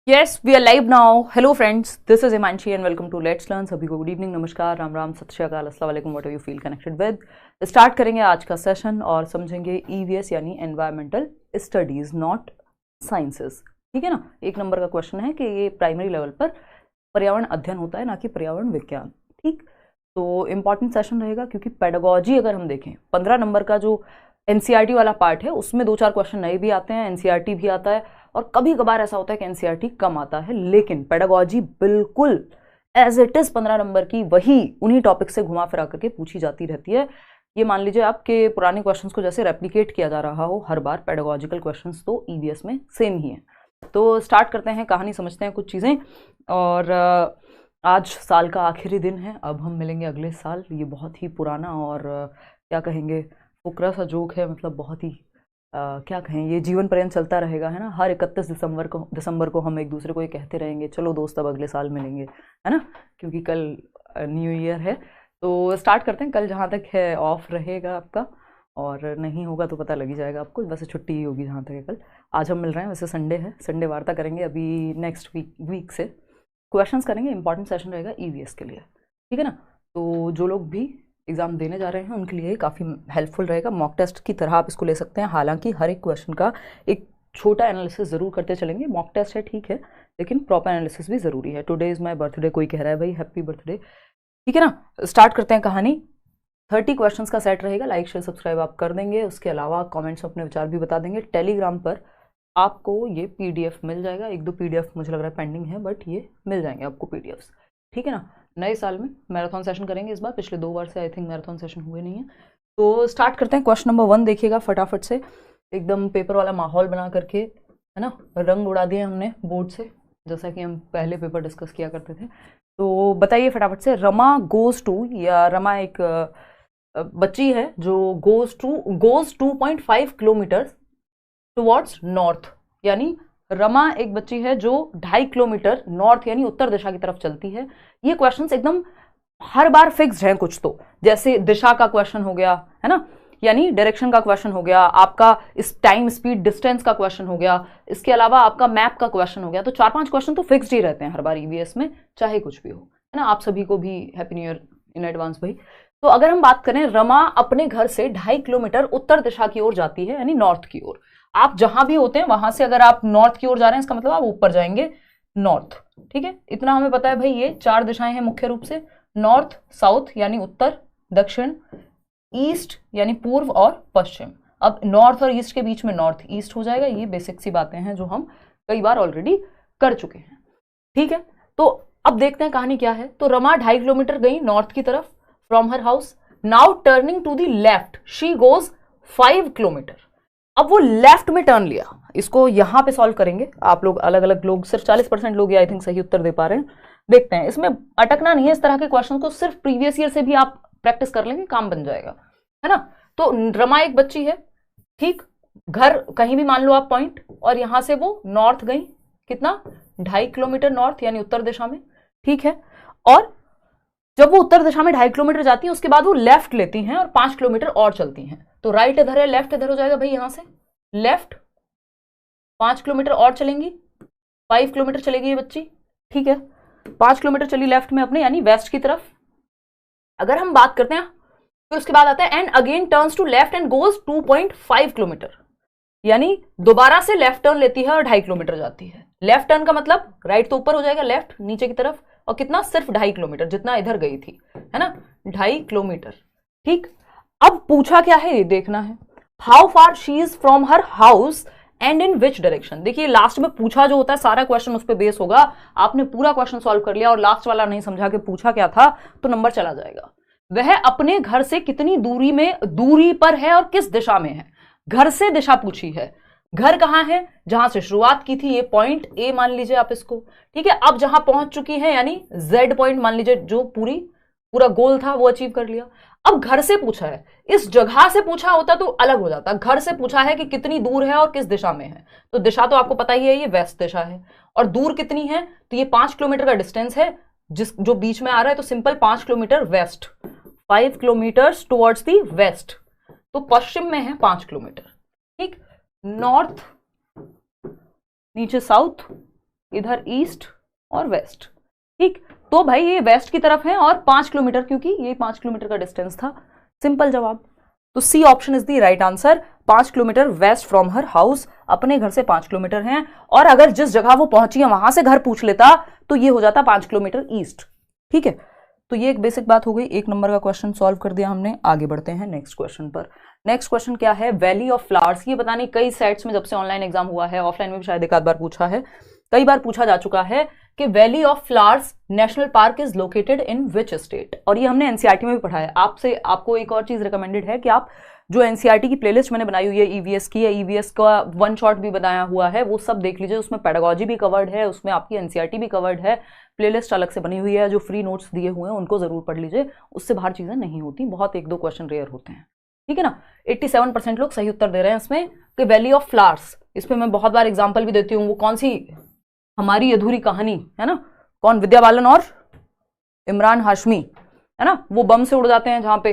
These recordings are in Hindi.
Yes, we are live now. Hello friends, this is Imanshi and welcome to Let's Learn. सभी को गुड इवनिंग, नमस्कार, राम राम, सत श्री अकाल, अस्सलाम वालेकुम, what you feel connected with. Start करेंगे आज का सेशन और समझेंगे ईवीएस यानी एनवायरमेंटल स्टडीज नॉट साइंसेस। ठीक है ना। एक नंबर का क्वेश्चन है कि ये प्राइमरी लेवल पर पर्यावरण अध्ययन होता है, ना कि पर्यावरण विज्ञान। ठीक, तो इम्पॉर्टेंट सेशन रहेगा क्योंकि पेडागोजी अगर हम देखें 15 नंबर का जो एनसीईआरटी वाला पार्ट है उसमें 2-4 क्वेश्चन नए भी आते हैं, एनसीईआरटी भी आता है और कभी कभार ऐसा होता है कि एनसीईआरटी कम आता है, लेकिन पेडागोजी बिल्कुल एज इट इज 15 नंबर की वही उन्हीं टॉपिक से घुमा फिरा करके पूछी जाती रहती है। ये मान लीजिए आपके पुराने क्वेश्चंस को जैसे रेप्लिकेट किया जा रहा हो हर बार, पेडागोजिकल क्वेश्चंस तो ईवीएस में सेम ही है। तो स्टार्ट करते हैं, कहानी समझते हैं कुछ चीज़ें। और आज साल का आखिरी दिन है, अब हम मिलेंगे अगले साल। ये बहुत ही पुराना और क्या कहेंगे फुकरा सा जोक है, मतलब बहुत ही क्या कहें, ये जीवन पर्यंत चलता रहेगा, है ना। हर 31 दिसंबर को हम एक दूसरे को ये कहते रहेंगे, चलो दोस्त अब अगले साल मिलेंगे, है ना, क्योंकि कल न्यू ईयर है। तो स्टार्ट करते हैं। कल जहाँ तक है ऑफ रहेगा आपका, और नहीं होगा तो पता लग ही जाएगा आपको, वैसे छुट्टी ही होगी जहाँ तक है कल। आज हम मिल रहे हैं, वैसे संडे है, संडे वार्ता करेंगे अभी नेक्स्ट वीक से क्वेश्चंस करेंगे। इंपॉर्टेंट सेशन रहेगा ईवीएस के लिए, ठीक है ना। तो जो लोग भी एग्जाम देने जा रहे हैं उनके लिए काफ़ी हेल्पफुल रहेगा। मॉक टेस्ट की तरह आप इसको ले सकते हैं, हालांकि हर एक क्वेश्चन का एक छोटा एनालिसिस ज़रूर करते चलेंगे। मॉक टेस्ट है ठीक है, लेकिन प्रॉपर एनालिसिस भी ज़रूरी है। टुडे इज़ माय बर्थडे, कोई कह रहा है भाई हैप्पी बर्थडे, ठीक है ना। स्टार्ट करते हैं कहानी। 30 क्वेश्चंस का सेट रहेगा। लाइक शेयर सब्सक्राइब आप कर देंगे, उसके अलावा कमेंट्स में अपने विचार भी बता देंगे। टेलीग्राम पर आपको ये पीडीएफ मिल जाएगा, 1-2 पीडीएफ मुझे लग रहा है पेंडिंग है, बट ये मिल जाएंगे आपको पीडीएफ्स, ठीक है ना। नए साल में मैराथन सेशन करेंगे इस बार, पिछले 2 बार से आई थिंक मैराथन सेशन हुए नहीं है। तो स्टार्ट करते हैं। क्वेश्चन नंबर 1 देखिएगा फटाफट से, एकदम पेपर वाला माहौल बना करके, है ना, रंग उड़ा दिए हमने बोर्ड से, जैसा कि हम पहले पेपर डिस्कस किया करते थे। तो बताइए फटाफट से, रमा गोज टू, या रमा एक बच्ची है जो गोज 2.5 किलोमीटर टुवर्ड्स नॉर्थ, यानी रमा एक बच्ची है जो 2.5 किलोमीटर नॉर्थ यानी उत्तर दिशा की तरफ चलती है। ये क्वेश्चंस एकदम हर बार फिक्स्ड हैं कुछ, तो जैसे दिशा का क्वेश्चन हो गया, है ना, यानी डायरेक्शन का क्वेश्चन हो गया, आपका इस टाइम स्पीड डिस्टेंस का क्वेश्चन हो गया, इसके अलावा आपका मैप का क्वेश्चन हो गया। तो 4-5 क्वेश्चन तो फिक्स्ड ही रहते हैं हर बार ईवीएस में, चाहे कुछ भी हो, है ना। आप सभी को भी happy new year in advance भाई। तो अगर हम बात करें, रमा अपने घर से 2.5 किलोमीटर उत्तर दिशा की ओर जाती है, यानी नॉर्थ की ओर। आप जहां भी होते हैं वहां से अगर आप नॉर्थ की ओर जा रहे हैं, इसका मतलब आप ऊपर जाएंगे नॉर्थ, ठीक है। इतना हमें पता है भाई। ये 4 दिशाएं हैं मुख्य रूप से, नॉर्थ साउथ यानी उत्तर, दक्षिण, ईस्ट यानी पूर्व और पश्चिम। अब नॉर्थ और ईस्ट के बीच में नॉर्थ ईस्ट हो जाएगा। ये बेसिक सी बातें हैं जो हम कई बार ऑलरेडी कर चुके हैं, ठीक है। तो अब देखते हैं कहानी क्या है। तो रमा 2.5 किलोमीटर गई नॉर्थ की तरफ from her house. Now turning to the left she goes 5 kilometre. अब वो लेफ्ट में टर्न लिया। इसको यहां पे सॉल्व करेंगे आप लोग, अलग अलग लोग, सिर्फ 40% लोग आई थिंक सही उत्तर दे पा रहे हैं। देखते हैं, इसमें अटकना नहीं है। इस तरह के क्वेश्चन को सिर्फ प्रीवियस ईयर से भी आप प्रैक्टिस कर लेंगे, काम बन जाएगा, है ना। तो रमा एक बच्ची है, ठीक, घर कहीं भी मान लो आप पॉइंट, और यहां से वो नॉर्थ गई, कितना, 2.5 किलोमीटर नॉर्थ यानी उत्तर दिशा में, ठीक है। और जब वो उत्तर दिशा में 2.5 किलोमीटर जाती है, उसके बाद वो लेफ्ट लेती हैं और 5 किलोमीटर और चलती हैं। तो राइट इधर है, लेफ्ट इधर हो जाएगा भाई। यहां से लेफ्ट 5 किलोमीटर और चलेंगी, 5 किलोमीटर चलेगी ये बच्ची, ठीक है। 5 किलोमीटर चली लेफ्ट में अपने, यानी वेस्ट की तरफ। अगर हम बात करते हैं, फिर उसके बाद आता है and again turns to left and goes 2.5 kilometre, यानी दोबारा से लेफ्ट टर्न लेती है और 2.5 किलोमीटर जाती है। लेफ्ट टर्न का मतलब राइट तो ऊपर हो जाएगा, लेफ्ट नीचे की तरफ, और कितना, सिर्फ 2.5 किलोमीटर, जितना इधर गई थी, है ना, 2.5 किलोमीटर, ठीक। अब पूछा क्या है ये देखना है, how far she is from her house and in which direction. देखिए लास्ट में पूछा जो होता है सारा क्वेश्चन उस पर बेस होगा। आपने पूरा क्वेश्चन सॉल्व कर लिया और लास्ट वाला नहीं समझा कि पूछा क्या था, तो नंबर चला जाएगा। वह अपने घर से कितनी दूरी पर है और किस दिशा में है। घर से दिशा पूछी है, घर कहां है, जहां से शुरुआत की थी, ये पॉइंट ए मान लीजिए आप इसको, ठीक है। अब जहां पहुंच चुकी है, यानी जेड पॉइंट मान लीजिए, जो पूरा गोल था वो अचीव कर लिया। अब घर से पूछा है, इस जगह से पूछा होता तो अलग हो जाता। घर से पूछा है कि कितनी दूर है और किस दिशा में है, तो दिशा तो आपको पता ही है, ये वेस्ट दिशा है। और दूर कितनी है, तो ये 5 किलोमीटर का डिस्टेंस है, जो बीच में आ रहा है, तो simple 5 kilometre west, 5 kilometre towards the west, तो पश्चिम में है 5 किलोमीटर, ठीक। नॉर्थ नीचे साउथ, इधर ईस्ट और वेस्ट। ठीक, तो भाई ये वेस्ट की तरफ है और 5 किलोमीटर, क्योंकि ये 5 किलोमीटर का डिस्टेंस था। सिंपल जवाब। तो C option is the right answer. 5 kilometre west from her house, अपने घर से 5 किलोमीटर हैं, और अगर जिस जगह वो पहुंची है वहां से घर पूछ लेता तो ये हो जाता 5 किलोमीटर ईस्ट। ठीक है, तो ये एक बेसिक बात हो गई। 1 नंबर का क्वेश्चन सॉल्व कर दिया हमने। आगे बढ़ते हैं नेक्स्ट क्वेश्चन पर। नेक्स्ट क्वेश्चन क्या है, वैली ऑफ फ्लावर्स। ये पता नहीं कई सेट्स में जब से ऑनलाइन एग्जाम हुआ है, ऑफलाइन में भी शायद एक आध बार पूछा है, कई बार पूछा जा चुका है कि valley of flowers national park is located in which state. और ये हमने एनसीईआरटी में भी पढ़ा है। आपको एक और चीज रिकमेंडेड है कि आप जो एनसीईआरटी की प्लेलिस्ट मैंने बनाई हुई है ईवीएस की, या ईवीएस का वन शॉट भी बनाया हुआ है, वो सब देख लीजिए। उसमें पेडागोजी भी कवर्ड है, उसमें आपकी एनसीईआरटी भी कवर्ड है, प्लेलिस्ट अलग से बनी हुई है, जो फ्री नोट्स दिए हुए हैं उनको जरूर पढ़ लीजिए। उससे बाहर चीजें नहीं होती, बहुत 1-2 क्वेश्चन रेयर होते हैं। ठीक है ना। 87% लोग सही उत्तर दे रहे हैं इसमें कि वैली ऑफ फ्लावर्स। इसमें मैं बहुत बार एग्जाम्पल भी देती हूँ। वो कौन सी, हमारी अधूरी कहानी है ना, कौन, विद्या बालन और इमरान हाशमी, है ना, वो बम से उड़ जाते हैं जहां पे,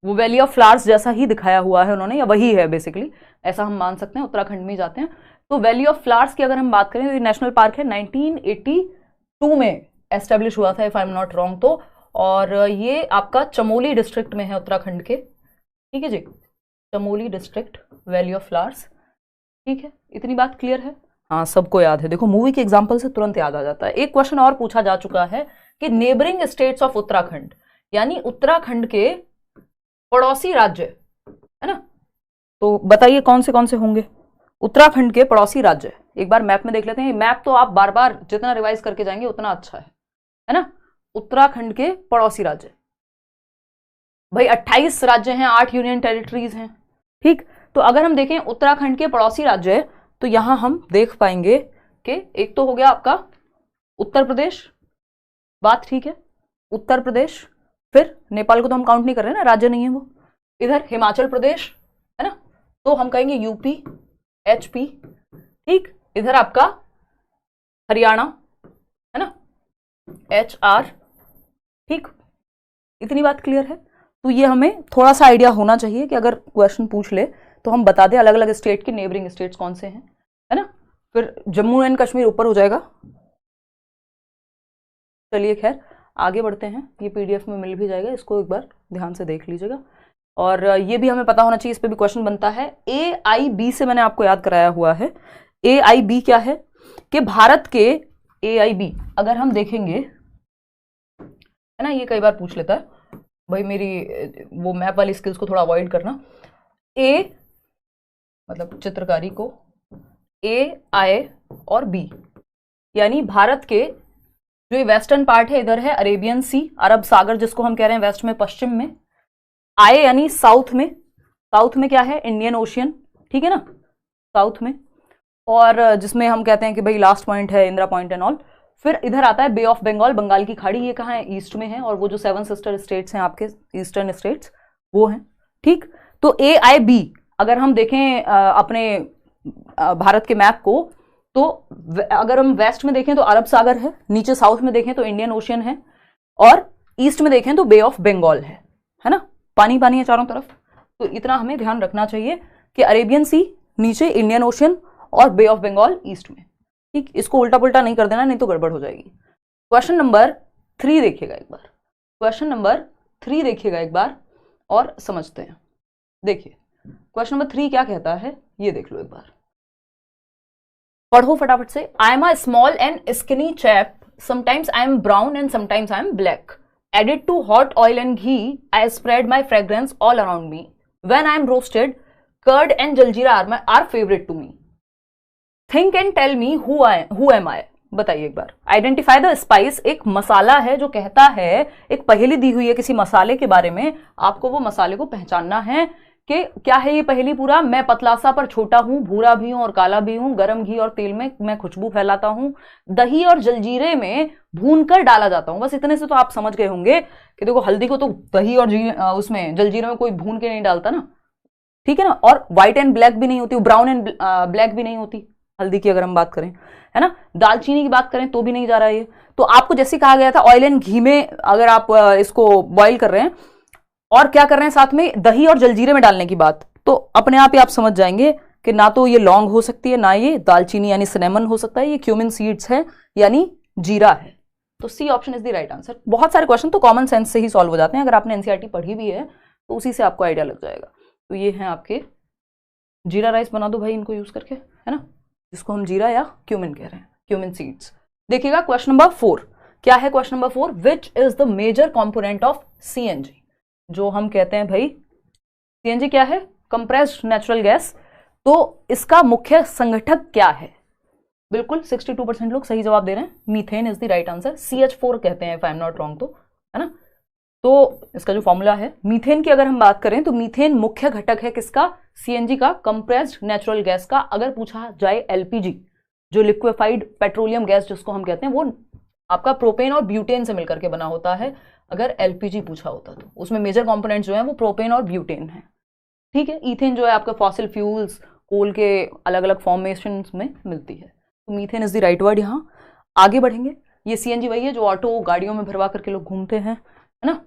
वो वैली ऑफ फ्लावर्स जैसा ही दिखाया हुआ है उन्होंने, या वही है बेसिकली, ऐसा हम मान सकते हैं। उत्तराखंड में जाते हैं तो वैली ऑफ फ्लावर्स की अगर हम बात करें तो ये नेशनल पार्क है, 1982 में एस्टेब्लिश हुआ था, if I am not wrong तो। और ये आपका चमोली डिस्ट्रिक्ट में है उत्तराखंड के। ठीक है जी, Chamoli district, valley of flowers. ठीक है, इतनी बात क्लियर है। हाँ, सबको याद है। देखो मूवी के एग्जाम्पल से तुरंत याद आ जाता है। एक क्वेश्चन और पूछा जा चुका है कि नेबरिंग स्टेट्स ऑफ उत्तराखंड, यानी उत्तराखंड के पड़ोसी राज्य, है ना, तो बताइए कौन से होंगे उत्तराखंड के पड़ोसी राज्य। एक बार मैप में देख लेते हैं। मैप तो आप बार बार जितना रिवाइज करके जाएंगे उतना अच्छा है ना। उत्तराखंड के पड़ोसी राज्य, भाई 28 राज्य हैं, 8 यूनियन टेरिटरीज हैं। ठीक, तो अगर हम देखें उत्तराखंड के पड़ोसी राज्य, तो यहां हम देख पाएंगे कि एक तो हो गया आपका उत्तर प्रदेश, बात ठीक है, उत्तर प्रदेश। फिर नेपाल को तो हम काउंट नहीं कर रहे ना, राज्य नहीं है वो। इधर हिमाचल प्रदेश, है ना, तो हम कहेंगे यूपी, एचपी। ठीक, इधर आपका हरियाणा, है ना, HR। ठीक, इतनी बात क्लियर है। तो ये हमें थोड़ा सा आइडिया होना चाहिए कि अगर क्वेश्चन पूछ ले तो हम बता दें अलग अलग स्टेट के नेबरिंग स्टेट्स कौन से हैं, है ना। फिर जम्मू एंड कश्मीर ऊपर हो जाएगा। चलिए खैर आगे बढ़ते हैं। ये PDF में मिल भी जाएगा, इसको एक बार ध्यान से देख लीजिएगा। और ये भी हमें पता होना चाहिए, इस पे भी क्वेश्चन बनता है। AIB से मैंने आपको याद कराया हुआ है। AIB क्या है कि भारत के AIB अगर हम देखेंगे, है ना, ये कई बार पूछ लेता है भाई, मेरी वो मैप वाली स्किल्स को थोड़ा अवॉइड करना। A मतलब चित्रकारी को, AI और B, यानी भारत के जो ये वेस्टर्न पार्ट है, इधर है अरेबियन सी, अरब सागर जिसको हम कह रहे हैं वेस्ट में, पश्चिम में। I यानी साउथ में, साउथ में क्या है, इंडियन ओशियन। ठीक है ना, साउथ में। और जिसमें हम कहते हैं कि भाई लास्ट पॉइंट है इंदिरा पॉइंट एंड ऑल। फिर इधर आता है बे ऑफ बंगाल, बंगाल की खाड़ी। ये कहाँ है, ईस्ट में है। और वो जो 7 सिस्टर स्टेट्स हैं आपके ईस्टर्न स्टेट्स, वो हैं। ठीक, तो AIB अगर हम देखें अपने भारत के मैप को, तो अगर हम वेस्ट में देखें तो अरब सागर है, नीचे साउथ में देखें तो इंडियन ओशियन है, और ईस्ट में देखें तो बे ऑफ बंगाल है ना, पानी पानी है चारों तरफ। तो इतना हमें ध्यान रखना चाहिए कि अरेबियन सी नीचे, इंडियन ओशियन और बे ऑफ बंगाल ईस्ट में। ठीक, इसको उल्टा पुल्टा नहीं कर देना, नहीं तो गड़बड़ हो जाएगी। क्वेश्चन नंबर 3 देखिएगा एक बार, क्वेश्चन नंबर 3 देखिएगा एक बार और समझते हैं। देखिए क्वेश्चन नंबर 3 क्या कहता है, ये देख लो एक बार, पढ़ो फटाफट से। I am a small and skinny chap, sometimes I am brown and sometimes I am black, added to hot oil and ghee I spread my fragrance all around me, when I am roasted curd and jaljeera are favourite to me, think and tell me who am I. बताइए एक बार। आइडेंटिफाई द स्पाइस एक मसाला है जो कहता है, एक पहेली दी हुई है किसी मसाले के बारे में, आपको वो मसाले को पहचानना है कि क्या है ये पहेली पूरा। मैं पतला सा पर छोटा हूं, भूरा भी हूं और काला भी हूं, गरम घी और तेल में मैं खुशबू फैलाता हूं, दही और जलजीरे में भूनकर डाला जाता हूं। बस इतने से तो आप समझ गए होंगे कि देखो हल्दी को तो दही और उसमें जलजीरे में कोई भून के नहीं डालता ना, ठीक है ना। और व्हाइट एंड ब्लैक भी नहीं होती, ब्राउन एंड ब्लैक भी नहीं होती हल्दी की अगर हम बात करें, है ना। दालचीनी की बात करें तो भी नहीं जा रहा है ये। तो आपको जैसे कहा गया था ऑयल एंड घी में अगर आप इसको बॉईल कर रहे हैं और क्या कर रहे हैं साथ में दही और जलजीरे में डालने की बात, तो अपने आप ही आप समझ जाएंगे कि ना तो ये लौंग हो सकती है, ना ये दालचीनी यानी सिनेमन हो सकता है, ये क्यूमिन सीड्स है यानी जीरा है। तो C option is the right answer. बहुत सारे क्वेश्चन तो कॉमन सेंस से ही सॉल्व हो जाते हैं, अगर आपने एनसीईआरटी पढ़ी भी है तो उसी से आपको आइडिया लग जाएगा। तो ये हैं आपके जीरा राइस, बना दो भाई इनको यूज करके, है ना, जिसको हम जीरा या क्यूमिन कह रहे हैं, क्यूमिन सीड्स। देखिएगा क्वेश्चन नंबर 4 क्या है। Question number 4, which is the major component of CNG. जो हम कहते हैं भाई सीएनजी क्या है, कंप्रेस्ड नेचुरल गैस, तो इसका मुख्य संगठक क्या है। बिल्कुल 62% लोग सही जवाब दे रहे हैं, methane is the right answer. CH4 कहते हैं if I am not wrong, तो है ना। तो इसका जो फॉर्मूला है मीथेन की अगर हम बात करें तो मीथेन मुख्य घटक है किसका, सीएनजी का, कंप्रेस्ड नेचुरल गैस का। अगर पूछा जाए एलपीजी जो लिक्विफाइड पेट्रोलियम गैस जिसको हम कहते हैं, वो आपका प्रोपेन और ब्यूटेन से मिलकर के बना होता है। अगर एलपीजी पूछा होता तो उसमें मेजर कंपोनेंट्स जो है वो प्रोपेन और ब्यूटेन है, ठीक है। ईथेन जो है आपका फॉसिल फ्यूल्स, कोल के अलग अलग फॉर्मेशन में मिलती है। तो methane is the right word. यहाँ आगे बढ़ेंगे, ये सीएनजी वही है जो ऑटो गाड़ियों में भरवा करके लोग घूमते हैं, है ना।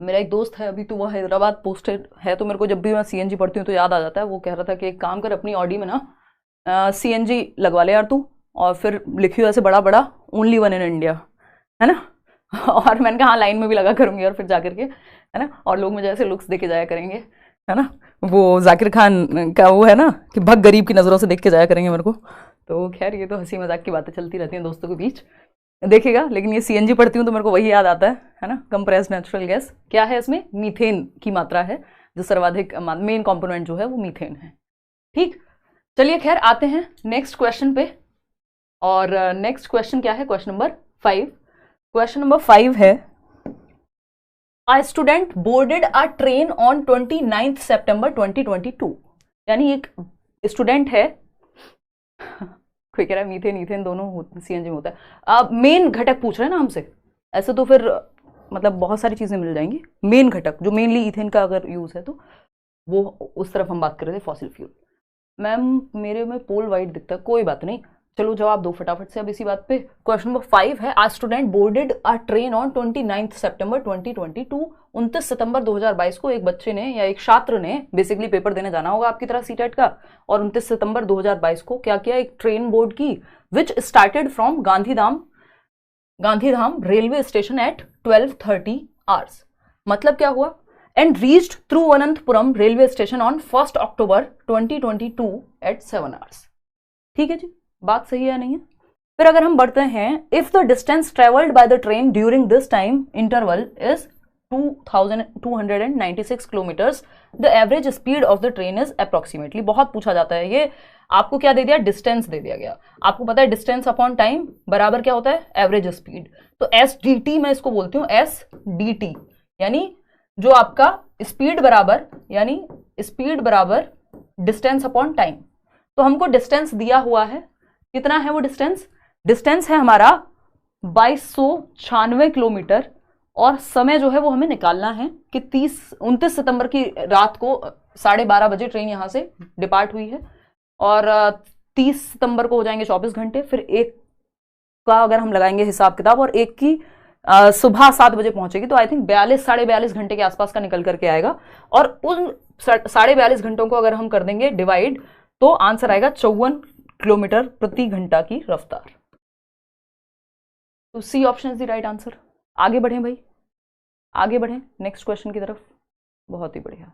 मेरा एक दोस्त है अभी, तो वो हैदराबाद पोस्टेड है, तो मेरे को जब भी मैं सीएनजी पढ़ती हूँ तो याद आ जाता है। वो कह रहा था कि एक काम कर, अपनी ऑडी में ना सीएनजी लगवा ले यार तू, और फिर लिखी ऐसे बड़ा बड़ा ओनली वन इन इंडिया, है ना। और मैंने कहा हाँ लाइन में भी लगा करूंगी, और फिर जाकर के, है ना, और लोग मुझे ऐसे लुक्स देके जाया करेंगे, है ना। वो जाकिर खान का वो है ना कि भग गरीब की नज़रों से देख के जाया करेंगे मेरे को। तो खैर ये तो हंसी मजाक की बातें चलती रहती हैं दोस्तों के बीच, देखिएगा। लेकिन ये सीएनजी पढ़ती हूँ तो मेरे को वही याद आता है ना। कंप्रेस्ड नेचुरल गैस क्या है, इसमें मीथेन की मात्रा है, जो सर्वाधिक मेन कंपोनेंट जो है वो मीथेन है, ठीक। चलिए खैर आते हैं नेक्स्ट क्वेश्चन पे। और नेक्स्ट क्वेश्चन क्या है, क्वेश्चन नंबर 5। क्वेश्चन नंबर 5 है, A student boarded a train on 29th September 2022। यानी एक स्टूडेंट है, कोई कह रहा है मीथेन ईथेन दोनों सीएनजी में होता है। मेन घटक पूछ रहे हैं ना हमसे, ऐसे तो फिर मतलब बहुत सारी चीजें मिल जाएंगी। मेन घटक जो मेनली ईथेन का अगर यूज है तो वो उस तरफ हम बात कर रहे थे, फॉसिल फ्यूल। मैम मेरे में पोल वाइट दिखता है, कोई बात नहीं, चलो जवाब दो फटाफट से अब इसी बात पे। क्वेश्चन नंबर 5 है, a student boarded a train on 29 सितंबर 2022। 29 सितंबर 2022 को एक बच्चे ने या एक छात्र ने बेसिकली पेपर देने जाना होगा आपकी तरह सीटेट का, और 29 सितंबर 2022 को क्या किया, एक ट्रेन बोर्ड की, which started from Gandhidham railway station at 12:30 hours. मतलब क्या हुआ, and reached Thiruvananthapuram railway station on 1 October 2022 at 7 hours. ठीक है जी, बात सही है या नहीं है। फिर अगर हम बढ़ते हैं, if the distance travelled by the train during this time interval is 2296 kilometres, the average speed of the train is approximately. बहुत पूछा जाता है ये, आपको क्या दे दिया, डिस्टेंस दे दिया गया। आपको पता है डिस्टेंस अपॉन टाइम बराबर क्या होता है, एवरेज स्पीड। तो SDT मैं इसको बोलती हूँ, SDT यानी जो आपका स्पीड बराबर, यानी स्पीड बराबर डिस्टेंस अपॉन टाइम। तो हमको डिस्टेंस दिया हुआ है, कितना है वो डिस्टेंस, डिस्टेंस है हमारा 2296 किलोमीटर, और समय जो है वो हमें निकालना है कि 29 सितंबर की रात को 12:30 बजे ट्रेन यहां से डिपार्ट हुई है, और 30 सितंबर को हो जाएंगे 24 घंटे, फिर एक का अगर हम लगाएंगे हिसाब किताब, और एक की सुबह 7 बजे पहुंचेगी, तो आई थिंक 42-42.5 घंटे के आसपास का निकल करके आएगा। और उन 42.5 घंटों को अगर हम कर देंगे डिवाइड, तो आंसर आएगा 54 किलोमीटर प्रति घंटा की रफ्तार। तो C option is the right answer. आगे बढ़ें भाई, आगे बढ़ें नेक्स्ट क्वेश्चन की तरफ। बहुत ही बढ़िया,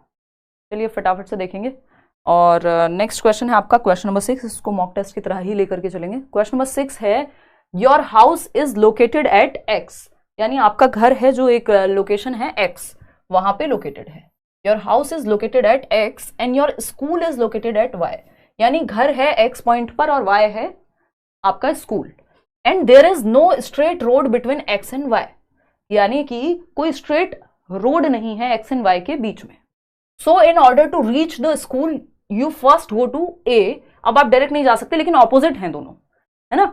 चलिए फटाफट से देखेंगे। और नेक्स्ट क्वेश्चन है आपका क्वेश्चन नंबर 6, इसको मॉक टेस्ट की तरह ही लेकर के चलेंगे। क्वेश्चन नंबर 6 है, your house is located at X। यानी आपका घर है जो एक लोकेशन है X, वहां पे लोकेटेड है। Your house is located at X and your school is located at Y। यानी घर है X पॉइंट पर और Y है आपका school. And there is no straight road between X and Y। यानी कि कोई स्ट्रेट रोड नहीं है X एंड Y के बीच में। So in order to reach the school you first go to A। अब आप डायरेक्ट नहीं जा सकते, लेकिन ऑपोजिट हैं दोनों, है ना।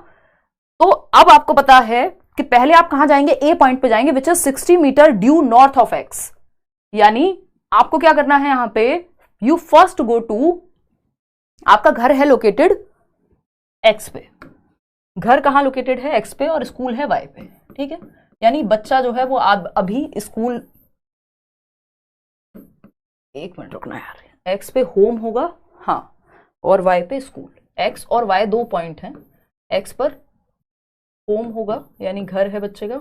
तो अब आपको पता है कि पहले आप कहां जाएंगे, A पॉइंट पे जाएंगे, which is 60 metre due north of X। यानी आपको क्या करना है, यहां पे यू फर्स्ट गो टू, आपका घर है लोकेटेड X पे, घर कहां लोकेटेड है X पे, और स्कूल है Y पे, ठीक है। यानी बच्चा जो है वो अभी स्कूल, एक मिनट रुकना यार, X पे होम होगा, हाँ, और y पे स्कूल। x और y दो पॉइंट हैं, x पर होम होगा यानी घर है बच्चे का,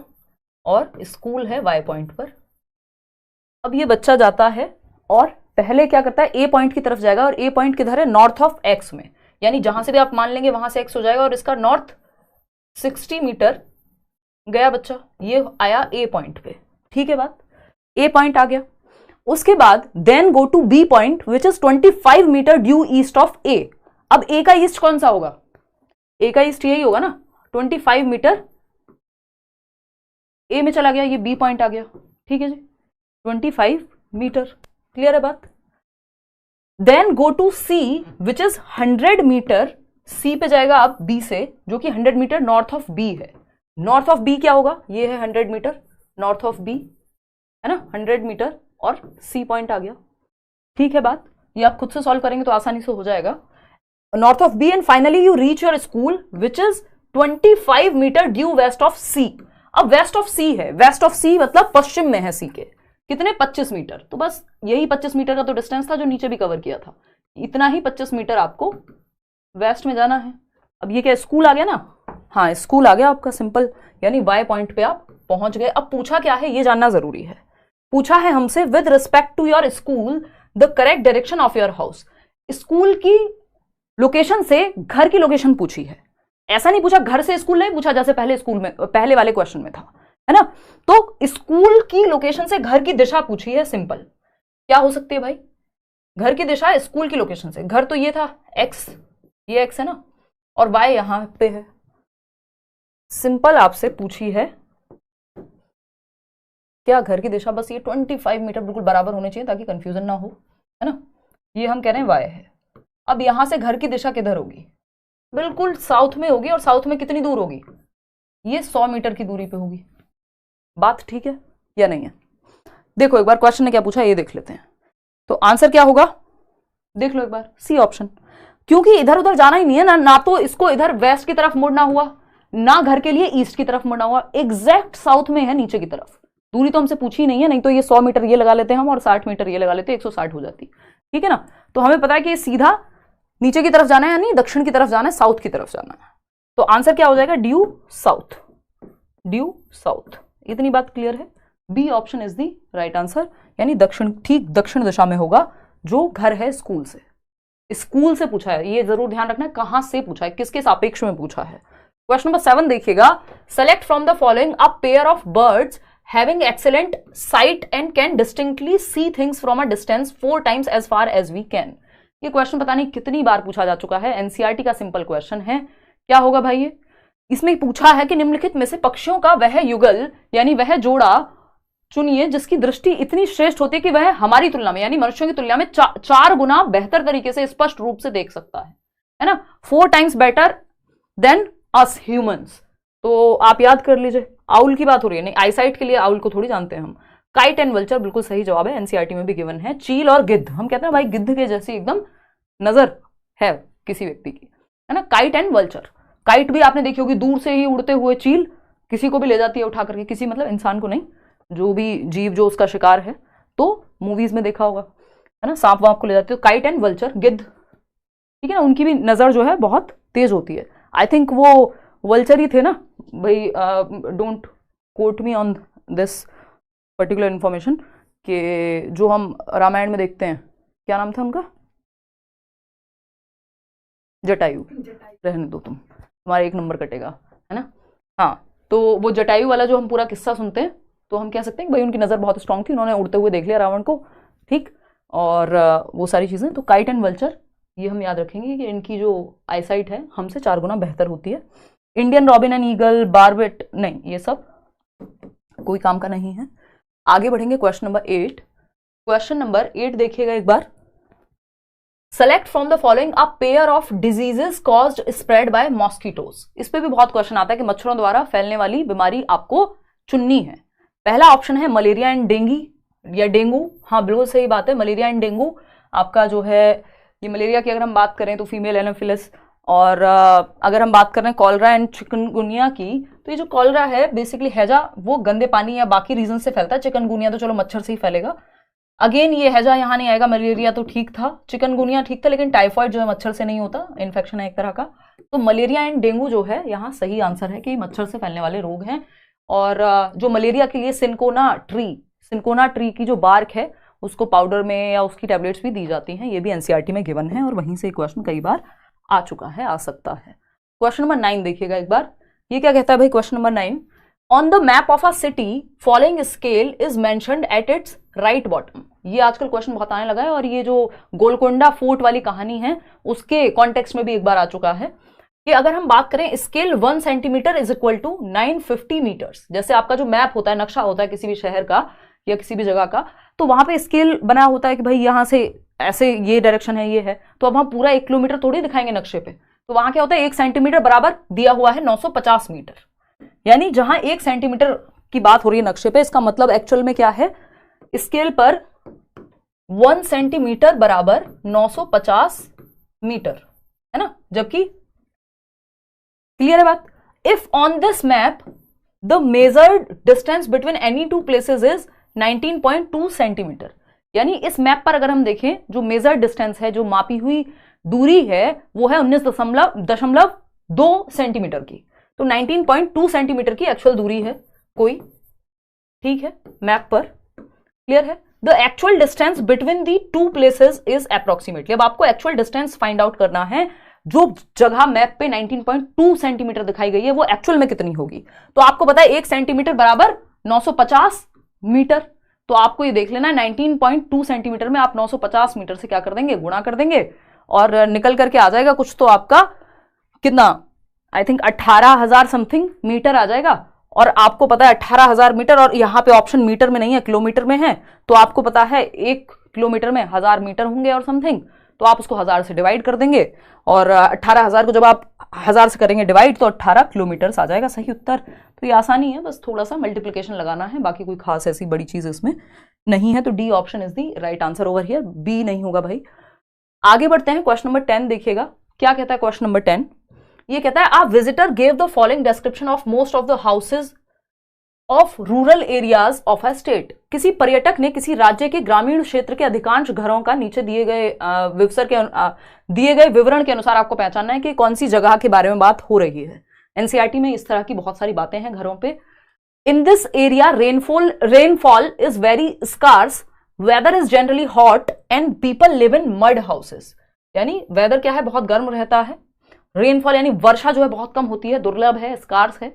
और स्कूल है y पॉइंट पर। अब ये बच्चा जाता है और पहले क्या करता है, a पॉइंट की तरफ जाएगा, और a पॉइंट किधर है, नॉर्थ ऑफ x में, यानी जहां से भी आप मान लेंगे वहां से x हो जाएगा, और इसका नॉर्थ 60 मीटर गया बच्चा, ये आया a पॉइंट पे। ठीक है बात, a पॉइंट आ गया। उसके बाद then go to b point which is 25 metre due east of a। अब a का ईस्ट कौन सा होगा, a का ईस्ट यही होगा ना, 25 मीटर a में चला गया, ये b पॉइंट आ गया। ठीक है जी, 25 मीटर, क्लियर है बात। Then go to c which is 100 metre, c पे जाएगा आप b से, जो कि 100 मीटर नॉर्थ ऑफ b है। नॉर्थ ऑफ b क्या होगा, ये है 100 मीटर नॉर्थ ऑफ b, है ना, 100 मीटर, और c पॉइंट आ गया। ठीक है बात, ये आप खुद से सॉल्व करेंगे तो आसानी से हो जाएगा। North of b and finally you reach your school which is 25 metre due west of c। अब वेस्ट ऑफ c है, वेस्ट ऑफ c मतलब पश्चिम में है c के, कितने, 25 मीटर। तो बस यही 25 मीटर का तो डिस्टेंस था जो नीचे भी कवर किया था, इतना ही 25 मीटर आपको वेस्ट में जाना है। अब ये क्या स्कूल आ गया ना, हाँ स्कूल आ गया आपका, सिंपल, यानी y पॉइंट पे आप पहुंच गए। अब पूछा क्या है ये जानना जरूरी है, पूछा है हमसे with respect to your school the correct direction of your house. School की लोकेशन से घर की लोकेशन पूछी है, ऐसा नहीं पूछा घर से स्कूल नहीं पूछा जैसे पहले स्कूल में, पहले वाले क्वेश्चन में था, है ना। तो स्कूल की लोकेशन से घर की दिशा पूछी है, सिंपल क्या हो सकती है भाई, घर की दिशा स्कूल की लोकेशन से, घर तो ये था x, ये x है ना, और y यहां पे है। सिंपल आपसे पूछी है क्या घर की दिशा, बस ये 25 मीटर बिल्कुल बराबर होने चाहिए ताकि कंफ्यूजन ना हो, है ना। ये हम कह रहे हैं y है। अब यहां से घर की दिशा किधर होगी, बिल्कुल साउथ में होगी, और साउथ में कितनी दूर होगी, ये 100 मीटर की दूरी पे होगी। बात ठीक है या नहीं है, देखो एक बार क्वेश्चन ने क्या पूछा ये देख लेते हैं। तो आंसर क्या होगा, देख लो एक बार, सी ऑप्शन, क्योंकि इधर उधर जाना ही नहीं है ना तो इसको इधर वेस्ट की तरफ मुड़ना हुआ, ना घर के लिए ईस्ट की तरफ मुड़ना हुआ, एग्जैक्ट साउथ में है नीचे की तरफ। दूरी तो हमसे पूछी ही नहीं है, नहीं तो ये 100 मीटर ये लगा लेते हैं हम, और 60 मीटर ये लगा लेते, 160 हो जाती, ठीक है ना। तो हमें पता है कि ये सीधा नीचे की तरफ जाना है, यानी दक्षिण की तरफ जाना है, साउथ की तरफ जाना है। तो आंसर क्या हो जाएगा, ड्यू साउथ, ड्यू साउथ। इतनी बात क्लियर है, B option is the right answer, यानी दक्षिण, ठीक दक्षिण दिशा में होगा जो घर है स्कूल से। स्कूल से पूछा है, ये जरूर ध्यान रखना है कहां से पूछा है, किसके सापेक्ष में पूछा है। क्वेश्चन नंबर 7 देखिएगा, select from the following a pair of birds having excellent sight and can distinctly see things from a distance 4 times as far as we can. ये क्वेश्चन पता नहीं कितनी बार पूछा जा चुका है, एनसीईआरटी का सिंपल क्वेश्चन है। क्या होगा भाई ये, इसमें पूछा है कि निम्नलिखित में से पक्षियों का वह युगल यानी वह जोड़ा चुनिए जिसकी दृष्टि इतनी श्रेष्ठ होती है कि वह हमारी तुलना में यानी मनुष्यों की तुलना में 4 गुना बेहतर तरीके से स्पष्ट रूप से देख सकता है ना, 4 times better than us humans. तो आप याद कर लीजिए, आउल की बात हो रही है, नहीं आईसाइट के लिए आउल को थोड़ी जानते हैं हम। काइट एंड वल्चर बिल्कुल सही जवाब है, एनसीईआरटी में भी गिवन है। चील और गिद्ध, हम कहते हैं भाई गिद्ध के जैसी एकदम नजर है किसी व्यक्ति की, है ना, काइट एंड वल्चर। काइट भी आपने देखी होगी, दूर से ही उड़ते हुए चील किसी को भी ले जाती है उठा करके, किसी मतलब इंसान को नहीं, जो भी जीव जो उसका शिकार है, तो मूवीज में देखा होगा, है ना, सांप वाप को ले जाती है। काइट एंड वल्चर, गिद्ध, ठीक है ना, उनकी भी नजर जो है बहुत तेज होती है। आई थिंक वो वल्चर ही थे ना भाई, don't quote me on this particular information, कि जो हम रामायण में देखते हैं, क्या नाम था उनका, जटायु, रहने दो तुम, तुम्हारा 1 नंबर कटेगा, है ना। हाँ, तो वो जटायु वाला जो हम पूरा किस्सा सुनते हैं तो हम कह सकते हैं कि भाई उनकी नज़र बहुत स्ट्रांग थी, उन्होंने उड़ते हुए देख लिया रावण को, ठीक, और वो सारी चीज़ें। तो काइट एंड वल्चर ये हम याद रखेंगे कि इनकी जो आईसाइट है हमसे 4 गुना बेहतर होती है। Indian robin and eagle, barbet, नहीं ये सब कोई काम का नहीं है। आगे बढ़ेंगे क्वेश्चन नंबर 8। क्वेश्चन नंबर 8 देखिएगा एक बार, select from the following a pair of diseases caused spread by mosquitoes. इस पे भी बहुत क्वेश्चन आता है कि मच्छरों द्वारा फैलने वाली बीमारी आपको चुननी है। पहला ऑप्शन है मलेरिया एंड डेंगी या डेंगू। हाँ बिल्कुल सही बात है, मलेरिया एंड डेंगू आपका जो है, ये मलेरिया की अगर हम बात करें तो फीमेल एनोफिलिस, और अगर हम बात कर रहे हैं कॉलरा एंड चिकनगुनिया की, तो ये जो कॉलरा है बेसिकली हैजा, वो गंदे पानी या बाकी रीजन से फैलता है। चिकनगुनिया तो चलो मच्छर से ही फैलेगा। अगेन ये हैजा यहाँ नहीं आएगा, मलेरिया तो ठीक था, चिकनगुनिया ठीक था, लेकिन टाइफॉइड जो है मच्छर से नहीं होता, इन्फेक्शन है एक तरह का। तो मलेरिया एंड डेंगू जो है यहाँ सही आंसर है कि मच्छर से फैलने वाले रोग हैं। और जो मलेरिया के लिए सिनकोना ट्री की जो बार्क है उसको पाउडर में या उसकी टैबलेट्स भी दी जाती हैं, ये भी एनसीईआरटी में गिवन है और वहीं से क्वेश्चन कई बार आ चुका है, आ सकता है। क्वेश्चन नंबर 9 देखिएगा एक बार, ये क्या कहता है भाई question number 9, on the map of a city following scale is mentioned at its right bottom. ये आजकल क्वेश्चन बहुत आने लगा है और ये जो गोलकोंडा फोर्ट वाली कहानी है उसके कॉन्टेक्स्ट में भी एक बार आ चुका है कि अगर हम बात करें scale 1 centimetre is equal to 950 metres. जैसे आपका जो मैप होता है, नक्शा होता है किसी भी शहर का या किसी भी जगह का, तो वहां पे स्केल बना होता है कि भाई यहां से ऐसे ये डायरेक्शन है, ये है, तो अब हम पूरा 1 किलोमीटर थोड़ी दिखाएंगे नक्शे पे। तो वहां क्या होता है 1 सेंटीमीटर बराबर दिया हुआ है 950 मीटर, यानी जहां 1 सेंटीमीटर की बात हो रही है नक्शे पे, इसका मतलब एक्चुअल में क्या है, स्केल पर 1 सेंटीमीटर बराबर 950 मीटर है ना। जबकि क्लियर है बात, if on this map the measured distance between any two places is 19.2 centimetre, यानी इस मैप पर अगर हम देखें जो मेजर्ड डिस्टेंस है, जो मापी हुई दूरी है, वो है 19.2 सेंटीमीटर की। तो 19.2 सेंटीमीटर की एक्चुअल दूरी है कोई, ठीक है, मैप पर क्लियर है। The actual distance between the two places is approximately, अब आपको एक्चुअल डिस्टेंस फाइंड आउट करना है, जो जगह मैप पे 19.2 सेंटीमीटर दिखाई गई है वो एक्चुअल में कितनी होगी। तो आपको पता है 1 सेंटीमीटर बराबर 950 मीटर, तो आपको ये देख लेना है 19.2 सेंटीमीटर में आप 950 मीटर से क्या कर देंगे, गुणा कर देंगे और निकल करके आ जाएगा कुछ तो आपका कितना, आई थिंक 18,000 समथिंग मीटर आ जाएगा। और आपको पता है 18,000 मीटर, और यहाँ पे ऑप्शन मीटर में नहीं है किलोमीटर में है, तो आपको पता है 1 किलोमीटर में 1000 मीटर होंगे और समथिंग, तो आप उसको 1000 से डिवाइड कर देंगे और 18,000 को जब आप 1000 से करेंगे डिवाइड तो 18 किलोमीटर आ जाएगा सही उत्तर। तो ये आसानी है, बस थोड़ा सा मल्टीप्लिकेशन लगाना है, बाकी कोई खास ऐसी बड़ी चीज इसमें नहीं है। तो D option is the right answer over here, B नहीं होगा भाई। आगे बढ़ते हैं, क्वेश्चन नंबर 10 देखिएगा क्या कहता है। क्वेश्चन नंबर 10 ये कहता है, a visitor gave the following description of most of the houses of rural areas of a state. किसी पर्यटक ने किसी राज्य के ग्रामीण क्षेत्र के अधिकांश घरों का नीचे दिए गए विवरण के अनुसार आपको पहचानना है कि कौन सी जगह के बारे में बात हो रही है। एनसीईआरटी में इस तरह की बहुत सारी बातें हैं घरों पे। In this area rainfall is very scarce, weather is generally hot and people live in mud houses. यानी वेदर क्या है, बहुत गर्म रहता है, रेनफॉल यानी वर्षा जो है बहुत कम होती है, दुर्लभ है, स्कार्स है,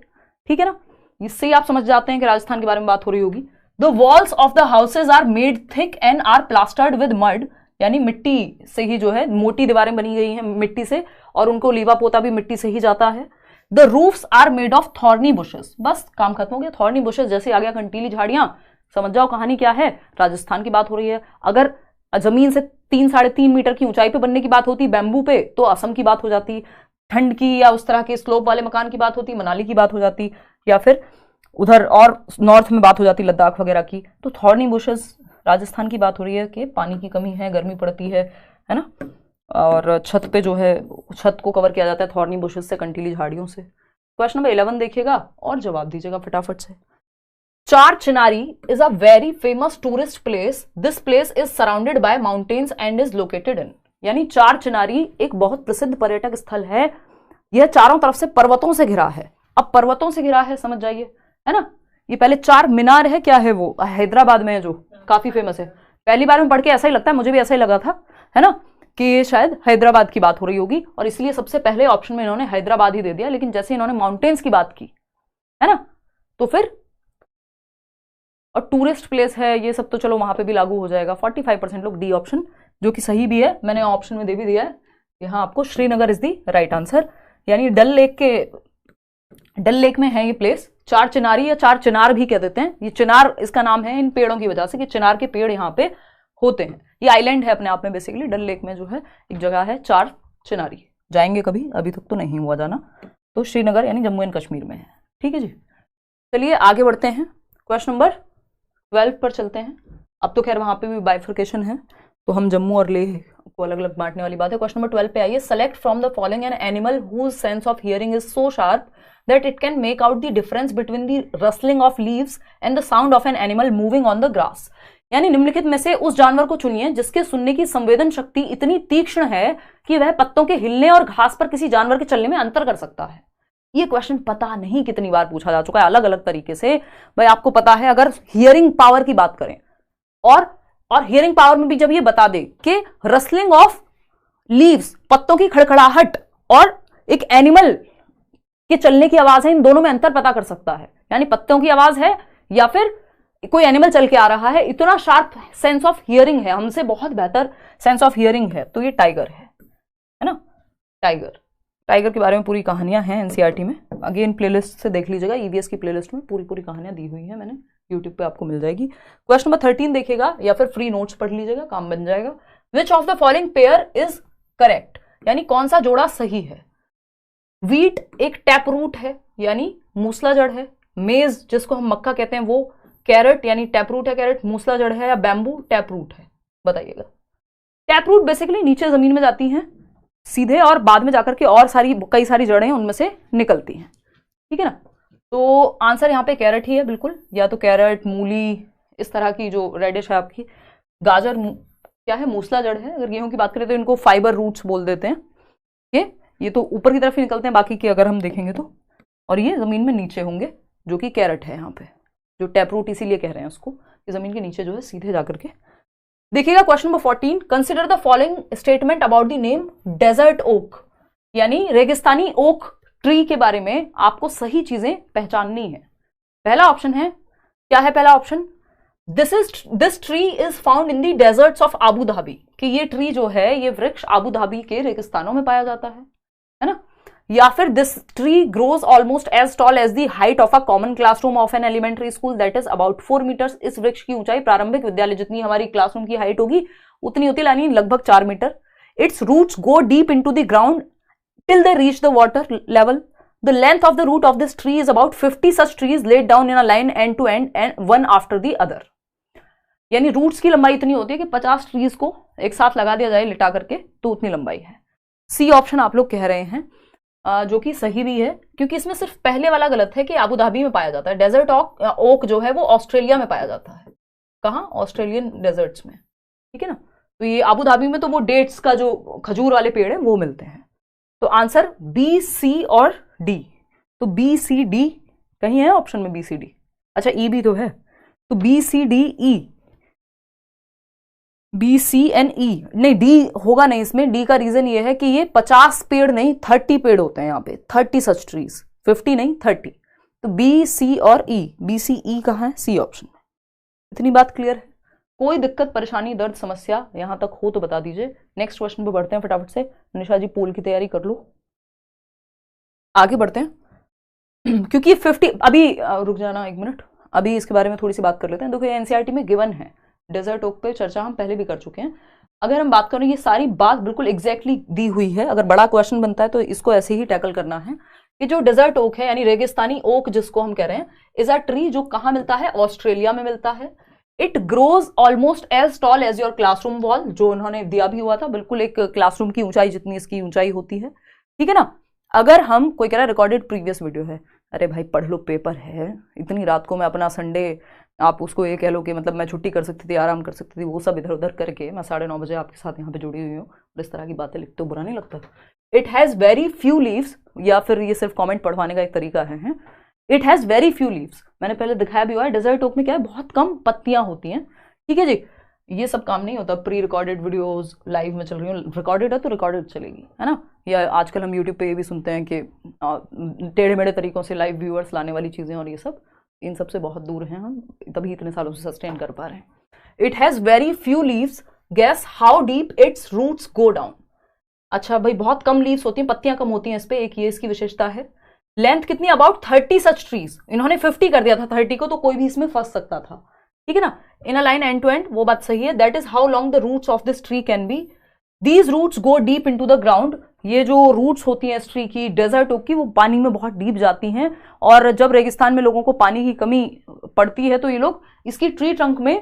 ठीक है ना। इससे ही आप समझ जाते हैं कि राजस्थान के बारे में बात हो रही होगी। The walls of the houses are made thick and are plastered with mud, यानी मिट्टी से ही जो है मोटी दीवारें बनी गई हैं मिट्टी से, और उनको लीवा पोता भी मिट्टी से ही जाता है। The roofs are made of thorny bushes, बस काम खत्म हो गया। थॉर्नी बुशेस जैसे आ गया कंटीली झाड़ियां, समझ जाओ कहानी क्या है, राजस्थान की बात हो रही है। अगर जमीन से 3-3.5 मीटर की ऊंचाई पे बनने की बात होती बैम्बू पे, तो असम की बात हो जाती, ठंड की या उस तरह के स्लोप वाले मकान की बात होती मनाली की बात हो जाती, या फिर उधर और नॉर्थ में बात हो जाती लद्दाख वगैरह की। तो थॉर्नी बुशेस राजस्थान की बात हो रही है कि पानी की कमी है, गर्मी पड़ती है ना, और छत पे जो है छत को कवर किया जाता है थॉर्नी बुशेस से, कंटीली झाड़ियों से। क्वेश्चन नंबर 11 देखिएगा और जवाब दीजिएगा फटाफट से। चार Chinari is a very famous tourist place, this place is surrounded by mountains and is located in, यानी चार चिनारी एक बहुत प्रसिद्ध पर्यटक स्थल है, यह चारों तरफ से पर्वतों से घिरा है। अब पर्वतों से घिरा है समझ जाइए, है ना। ये पहले चार मीनार है, क्या है वो, हैदराबाद में है, जो काफी फेमस है। पहली बार में पढ़ के ऐसा ही लगता है, मुझे भी ऐसा ही लगा था, है ना, कि शायद हैदराबाद की बात हो रही होगी, और इसलिए सबसे पहले ऑप्शन में इन्होंने हैदराबाद ही दे दिया। लेकिन जैसे इन्होंने माउंटेन्स की बात की, है ना, तो फिर और टूरिस्ट प्लेस है ये सब, तो चलो वहां पे भी लागू हो जाएगा। 45% लोग डी ऑप्शन, जो कि सही भी है, मैंने ऑप्शन में दे भी दिया है। यहाँ आपको Srinagar is the right answer, यानी डल लेक में है ये प्लेस। चार चिनारी या चार चिनार भी कह देते हैं, ये चिनार इसका नाम है इन पेड़ों की वजह से कि चिनार के पेड़ यहाँ पे होते हैं। ये आइलैंड है अपने आप में बेसिकली, डल लेक में जो है एक जगह है चार चिनारी। जाएंगे कभी, अभी तक तो नहीं हुआ जाना। तो श्रीनगर यानी जम्मू एंड कश्मीर में है, ठीक है जी। चलिए आगे बढ़ते हैं, क्वेश्चन नंबर 12 पर चलते हैं। अब तो खैर वहां पे भी बाइफर्केशन है, तो हम जम्मू और लेह को अलग अलग बांटने वाली बात है। क्वेश्चन नंबर 12 पे आइए। Select from the following an animal whose sense of hearing is so sharp that it can make out the difference between the rustling of leaves and the sound of an animal moving on the grass। यानी निम्नलिखित में से उस जानवर को चुनिए जिसके सुनने की संवेदन शक्ति इतनी तीक्ष्ण है कि वह पत्तों के हिलने और घास पर किसी जानवर के चलने में अंतर कर सकता है। ये क्वेश्चन पता नहीं कितनी बार पूछा जा चुका है अलग अलग तरीके से। भाई आपको पता है, अगर हियरिंग पावर की बात करें और हियरिंग पावर में भी जब ये बता दे कि रसलिंग ऑफ लीव्स, पत्तों की खड़खड़ाहट, और एक एनिमल के चलने की आवाज है, इन दोनों में अंतर पता कर सकता है। यानी पत्तों की आवाज है या फिर कोई एनिमल चल के आ रहा है, इतना शार्प सेंस ऑफ हियरिंग है, हमसे बहुत बेहतर सेंस ऑफ हियरिंग है, तो ये टाइगर है ना। टाइगर के बारे में पूरी कहानियां हैं एनसीईआरटी में, अगेन प्लेलिस्ट से देख लीजिएगा, ईवीएस की प्लेलिस्ट में पूरी कहानियां दी हुई हैं मैंने, यूट्यूब पे आपको मिल जाएगी। क्वेश्चन नंबर 13 देखिएगा या फिर फ्री नोट्स पढ़ लीजिएगा, काम बन जाएगा। विच of the following pair is correct, यानी कौन सा जोड़ा सही है। वीट एक टैप रूट है यानी मूसला जड़ है, मेज जिसको हम मक्का कहते हैं वो कैरेट यानी टैप रूट है, कैरेट मूसला जड़ है, या बैम्बू टैप रूट है, बताइएगा। टैप रूट बेसिकली नीचे जमीन में जाती हैं सीधे और बाद में जाकर के और कई सारी जड़ें उनमें से निकलती हैं, ठीक है ना। तो आंसर यहाँ पे कैरेट ही है बिल्कुल, या तो कैरेट, मूली, इस तरह की जो रेडिश है आपकी, गाजर क्या है, मूसला जड़ है। अगर गेहूं की बात करें तो इनको फाइबर रूट्स बोल देते हैं। ये तो ऊपर की तरफ ही निकलते हैं बाकी के अगर हम देखेंगे तो, और ये जमीन में नीचे होंगे जो कि कैरेट है यहाँ पे, जो टैप रूट इसीलिए कह रहे हैं उसको, कि जमीन के नीचे जो है सीधे जाकर के। देखिएगा question number 14, consider the following statement about the name desert oak, यानी रेगिस्तानी ओक ट्री के बारे में आपको सही चीजें पहचाननी है। पहला ऑप्शन है, क्या है पहला option, this tree is found in the desserts of Abu Dhabi, कि ये ट्री जो है, ये वृक्ष आबू धाबी के रेगिस्तानों में पाया जाता है ना। या फिर this tree grows almost as tall as the height of a common classroom of an elementary school that is about 4 metres, इस वृक्ष की ऊंचाई प्रारंभिक विद्यालय जितनी हमारी क्लासरूम की हाइट होगी उतनी होती है, यानी लगभग 4 metre. Its roots go deep into the ground till they reach the water level. The length of the root of this tree is about 50 such trees laid down in a line end to end and one after the other, यानी रूट्स की लंबाई इतनी होती है कि 50 ट्रीज को एक साथ लगा दिया जाए लिटा करके तो उतनी लंबाई है। सी ऑप्शन आप लोग कह रहे हैं, जो कि सही भी है, क्योंकि इसमें सिर्फ पहले वाला गलत है कि आबू धाबी में पाया जाता है। डेजर्ट ओक जो है वो ऑस्ट्रेलिया में पाया जाता है, कहाँ, ऑस्ट्रेलियन डेजर्ट्स में, ठीक है ना। तो ये आबू धाबी में तो वो डेट्स का जो खजूर वाले पेड़ है वो मिलते हैं। तो आंसर बी, सी और डी, तो बी सी डी कहीं है ऑप्शन में, बी सी डी, अच्छा ई भी तो है, तो B C D E, B C and E, नहीं डी होगा नहीं इसमें। डी का रीजन ये है कि ये 50 पेड़ नहीं 30 पेड़ होते हैं यहाँ पे, 30 सच ट्रीज, 50 नहीं 30, तो बी सी और ई, बी सी ई कहाँ है, सी ऑप्शन में। इतनी बात क्लियर है। कोई दिक्कत, परेशानी, दर्द, समस्या यहां तक हो तो बता दीजिए। नेक्स्ट क्वेश्चन पे बढ़ते हैं फटाफट से। निशा जी पोल की तैयारी कर लो, आगे बढ़ते हैं क्योंकि 50 अभी रुक जाना एक मिनट, अभी इसके बारे में थोड़ी सी बात कर लेते हैं। देखो एनसीईआरटी में गिवन है, डेजर्ट ओक पे चर्चा हम पहले भी कर चुके हैं। अगर हम बात करें, ये सारी बात बिल्कुल एग्जैक्टली दी हुई है, अगर बड़ा क्वेश्चन बनता है तो इसको ऐसे ही टैकल करना है कि जो डेजर्ट ओक है यानी रेगिस्तानी ओक जिसको हम कह रहे हैं, इज अ ट्री जो कहाँ मिलता है, ऑस्ट्रेलिया में मिलता है। It grows almost as tall as your classroom wall, जो उन्होंने दिया भी हुआ था, बिल्कुल एक क्लासरूम की ऊंचाई जितनी इसकी ऊंचाई होती है, ठीक है ना। अगर हम, कोई कह रहा है रिकॉर्डेड प्रीवियस वीडियो है, अरे भाई पढ़ लो, पेपर है, इतनी रात को मैं अपना संडे, आप उसको ये कह लो कि मतलब मैं छुट्टी कर सकती थी, आराम कर सकती थी, वो सब इधर उधर करके मैं 9:30 बजे आपके साथ यहाँ पे जुड़ी हुई हूँ और इस तरह की बातें लिखते हो बुरा नहीं लगता। It has very few leaves, या फिर ये सिर्फ कमेंट पढ़वाने का एक तरीका है। It has very few leaves, मैंने पहले दिखाया भी हुआ है, डेजर्ट ओक में क्या है, बहुत कम पत्तियां होती हैं, ठीक है जी। ये सब काम नहीं होता, प्री रिकॉर्डेड वीडियोस लाइव में चल रही हूँ, रिकॉर्डेड है तो रिकॉर्डेड चलेगी, है ना। या आजकल हम यूट्यूब पे ये भी सुनते हैं कि टेढ़े मेढ़े तरीकों से लाइव व्यूअर्स लाने वाली चीज़ें, और ये सब, इन सब से बहुत दूर हैं हम, तभी इतने सालों से सस्टेन कर पा रहे हैं। It has very few leaves, guess how deep its roots go down. अच्छा भाई, बहुत कम लीव्स होती हैं, पत्तियां कम होती हैं इस पे, एक ये इसकी विशेषता है। लेंथ कितनी, अबाउट 30 सच ट्रीज, इन्होंने 50 कर दिया था 30 को, तो कोई भी इसमें फंस सकता था, ठीक है ना। In a line end to end, वो बात सही है। That is how long the roots of this tree can be, these roots go deep into the ground. ये जो रूट्स होती हैं इस ट्री की, डेजर्ट ओक की, वो पानी में बहुत डीप जाती हैं, और जब रेगिस्तान में लोगों को पानी की कमी पड़ती है तो ये लोग इसकी ट्री ट्रंक में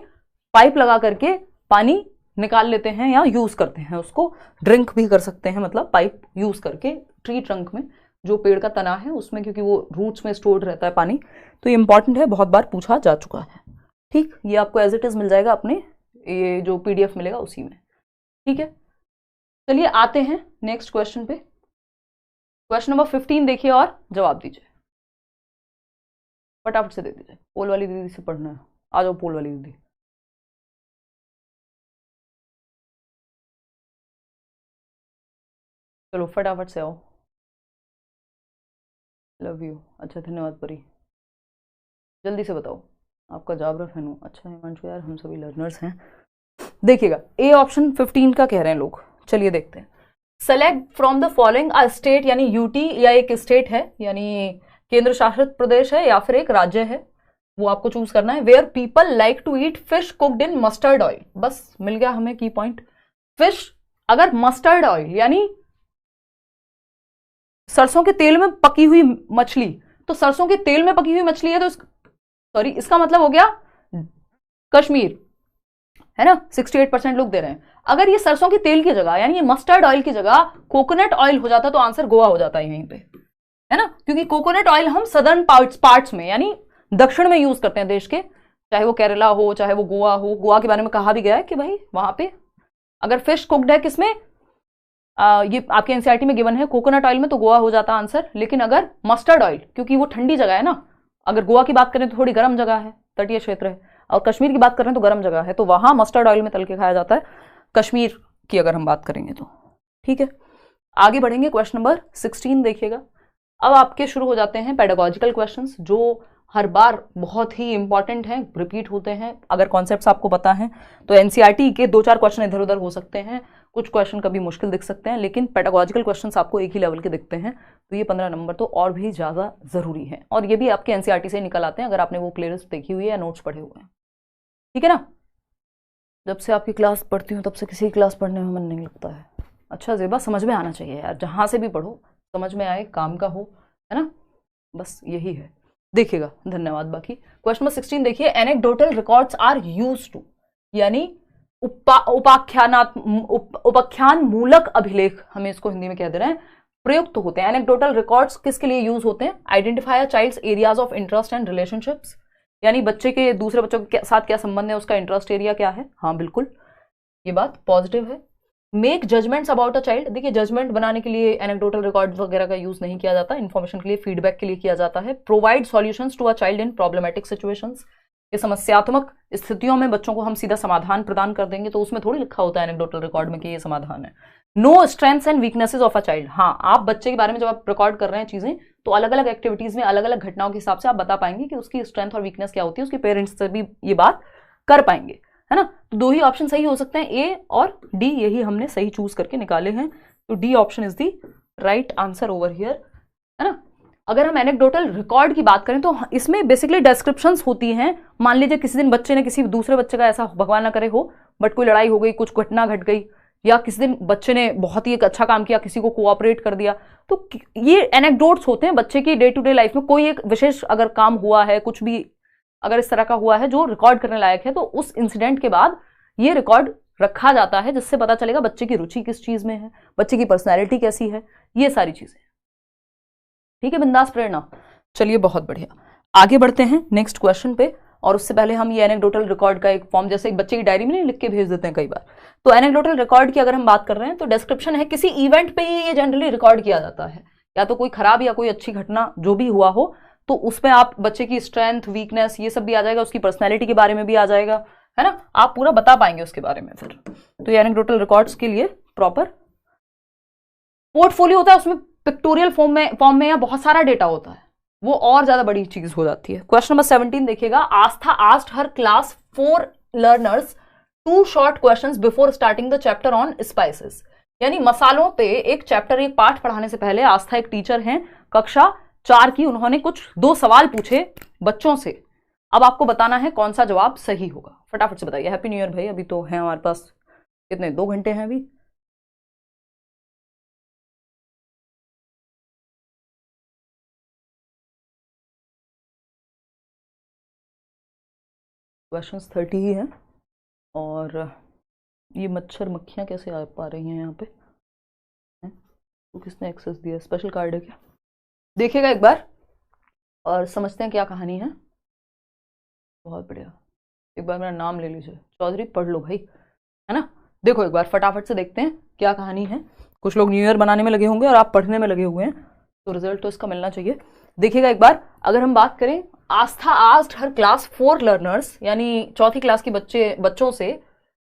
पाइप लगा करके पानी निकाल लेते हैं या यूज करते हैं, उसको ड्रिंक भी कर सकते हैं, मतलब पाइप यूज करके ट्री ट्रंक में, जो पेड़ का तना है उसमें, क्योंकि वो रूट्स में स्टोर्ड रहता है पानी। तो ये इंपॉर्टेंट है, बहुत बार पूछा जा चुका है। ठीक, ये आपको एज इट इज मिल जाएगा अपने ये जो PDF मिलेगा उसी में। ठीक है, चलिए आते हैं नेक्स्ट क्वेश्चन पे। क्वेश्चन नंबर 15 देखिए और जवाब दीजिए, फटाफट से दे दीजिए। पोल वाली दीदी से पढ़ना है, आ जाओ पोल वाली दीदी। चलो फटाफट से आओ, लव यू। अच्छा धन्यवाद परी, जल्दी से बताओ आपका जाबरा फैन हूँ। अच्छा हिमांशु यार, हम सभी लर्नर्स हैं। देखिएगा ए ऑप्शन 15 का कह रहे हैं लोग, चलिए देखते हैं। Select from the following a state, यानी यूटी या एक स्टेट है यानी केंद्र शासित प्रदेश है या फिर एक राज्य है, वो आपको चूज करना है। Where people like to eat fish cooked in mustard oil, बस मिल गया हमें की पॉइंट। फिश अगर मस्टर्ड ऑयल यानी सरसों के तेल में पकी हुई मछली, तो सरसों के तेल में पकी हुई मछली है तो सॉरी इसका मतलब हो गया कश्मीर, है ना। 68% लोग दे रहे हैं। अगर ये सरसों के तेल की जगह यानी ये मस्टर्ड ऑयल की जगह कोकोनट ऑयल हो जाता तो आंसर गोवा हो जाता है यहीं पे, है ना, क्योंकि कोकोनट ऑयल हम सदर्न पार्ट्स में यानी दक्षिण में यूज करते हैं देश के, चाहे वो केरला हो चाहे वो गोवा हो। गोवा के बारे में कहा भी गया है कि भाई वहां पे अगर फिश कुक्ड है किसमें, ये आपके एनसीईआरटी में गिवन है कोकोनट ऑयल में, तो गोवा हो जाता आंसर। लेकिन अगर मस्टर्ड ऑयल, क्योंकि वो ठंडी जगह है ना, अगर गोवा की बात करें तो थोड़ी गर्म जगह है, तटीय क्षेत्र है, और कश्मीर की बात करें तो गर्म जगह है, तो वहां मस्टर्ड ऑयल में तल के खाया जाता है कश्मीर की अगर हम बात करेंगे तो। ठीक है, आगे बढ़ेंगे। क्वेश्चन नंबर 16 देखिएगा। अब आपके शुरू हो जाते हैं पेडागोजिकल क्वेश्चंस, जो हर बार बहुत ही इंपॉर्टेंट हैं, रिपीट होते हैं। अगर कॉन्सेप्ट्स आपको पता हैं तो एनसीईआरटी के 2-4 क्वेश्चन इधर उधर हो सकते हैं, कुछ क्वेश्चन कभी मुश्किल दिख सकते हैं, लेकिन पेडागोजिकल क्वेश्चंस आपको एक ही लेवल के दिखते हैं, तो ये 15 नंबर तो और भी ज़्यादा ज़रूरी है। और ये भी आपके एनसीईआरटी से निकल आते हैं अगर आपने वो प्लेलिस्ट देखी हुई है या नोट्स पढ़े हुए हैं। ठीक है ना, जब से आपकी क्लास पढ़ती हूँ तब से किसी क्लास पढ़ने में मन नहीं लगता है। अच्छा ज़ेबा, समझ में आना चाहिए यार, जहाँ से भी पढ़ो समझ में आए, काम का हो, है ना, बस यही है। देखिएगा, धन्यवाद। बाकी क्वेश्चन नंबर 16 देखिए। Anecdotal records are used to, यानी उपाख्यान मूलक अभिलेख, हमें इसको हिंदी में कह दे रहे हैं, प्रयुक्त होते हैं। एनेक्डोटल रिकॉर्ड्स किसके लिए यूज होते हैं? Identify a child's areas of interest and relationships, यानी बच्चे के दूसरे बच्चों के साथ क्या संबंध है, उसका इंटरेस्ट एरिया क्या है। हाँ बिल्कुल, ये बात पॉजिटिव है। Make judgments about a child, देखिए जजमेंट बनाने के लिए एनेक्डोटल रिकॉर्ड वगैरह का यूज नहीं किया जाता, इन्फॉर्मेशन के लिए, फीडबैक के लिए किया जाता है। Provide solutions to a child in problematic situations, ये समस्यात्मक स्थितियों में बच्चों को हम सीधा समाधान प्रदान कर देंगे, तो उसमें थोड़ी लिखा होता है एनेक्डोटल रिकॉर्ड में कि ये समाधान है। Know strengths and weaknesses of a child, हाँ आप बच्चे के बारे में जब आप रिकॉर्ड कर रहे हैं चीजें, तो अलग अलग एक्टिविटीज में अलग अलग घटनाओं के हिसाब से आप बता पाएंगे कि उसकी स्ट्रेंथ और वीकनेस क्या होती है, उसके पेरेंट्स से भी ये बात कर पाएंगे, है ना। तो दो ही ऑप्शन सही हो सकते हैं, ए और डी, यही हमने सही चूज करके निकाले हैं, तो D option is the right answer over here, है ना। अगर हम एनेक्डोटल रिकॉर्ड की बात करें तो इसमें बेसिकली डिस्क्रिप्शंस होती हैं। मान लीजिए किसी दिन बच्चे ने किसी दूसरे बच्चे का, ऐसा भगवान ना करे हो, बट कोई लड़ाई हो गई, कुछ घटना घट गई, या किसी दिन बच्चे ने बहुत ही एक अच्छा काम किया, किसी को कोऑपरेट कर दिया, तो ये एनेक्डोट्स होते हैं बच्चे की डे टू डे लाइफ में। कोई एक विशेष अगर काम हुआ है, कुछ भी अगर इस तरह का हुआ है जो रिकॉर्ड करने लायक है, तो उस इंसिडेंट के बाद ये रिकॉर्ड रखा जाता है, जिससे पता चलेगा बच्चे की रुचि किस चीज में है, बच्चे की पर्सनैलिटी कैसी है, ये सारी चीजें। ठीक है, बिंदास प्रेरणा। चलिए बहुत बढ़िया, आगे बढ़ते हैं नेक्स्ट क्वेश्चन पे। और उससे पहले हम ये एनेक्डोटल रिकॉर्ड का एक फॉर्म, जैसे एक बच्चे की डायरी में नहीं लिख के भेज देते हैं कई बार, तो एनेक्डोटल रिकॉर्ड की अगर हम बात कर रहे हैं तो डिस्क्रिप्शन है, किसी इवेंट पे ही ये जनरली रिकॉर्ड किया जाता है, या तो कोई खराब या कोई अच्छी घटना जो भी हुआ हो, तो उसमें आप बच्चे की स्ट्रेंथ, वीकनेस, ये सब भी आ जाएगा, उसकी पर्सनैलिटी के बारे में भी आ जाएगा, है ना, आप पूरा बता पाएंगे उसके बारे में फिर। तो ये एनेक्डोटल रिकॉर्ड्स के लिए प्रॉपर पोर्टफोलियो होता है, उसमें पिक्टोरियल फॉर्म में या बहुत सारा डेटा होता है, वो और ज्यादा बड़ी चीज हो जाती है। क्वेश्चन नंबर 17 देखिएगा। Astha asked her class 4 learners 2 short questions before starting the chapter on spices, यानी मसालों पे एक चैप्टर, एक पाठ पढ़ाने से पहले आस्था एक टीचर हैं कक्षा 4 की, उन्होंने कुछ 2 सवाल पूछे बच्चों से। अब आपको बताना है कौन सा जवाब सही होगा, फटाफट से बताइए। हैप्पी न्यू ईयर भाई, अभी तो है हमारे पास कितने, 2 घंटे हैं अभी। क्वेश्चंस 30 ही हैं, और ये मच्छर मक्खियां कैसे आ पा रही हैं यहाँ पे, तो किसने एक्सेस दिया, स्पेशल कार्ड है क्या? देखिएगा एक बार और समझते हैं क्या कहानी है। बहुत बढ़िया। एक बार मेरा नाम ले लीजिए, चौधरी पढ़ लो भाई, है ना। देखो एक बार फटाफट से देखते हैं क्या कहानी है। कुछ लोग न्यू ईयर बनाने में लगे होंगे और आप पढ़ने में लगे हुए हैं, तो रिजल्ट तो इसका मिलना चाहिए। देखिएगा एक बार, अगर हम बात करें, आस्था आस्क्ड हर क्लास 4 लर्नर्स, यानी चौथी क्लास के बच्चों से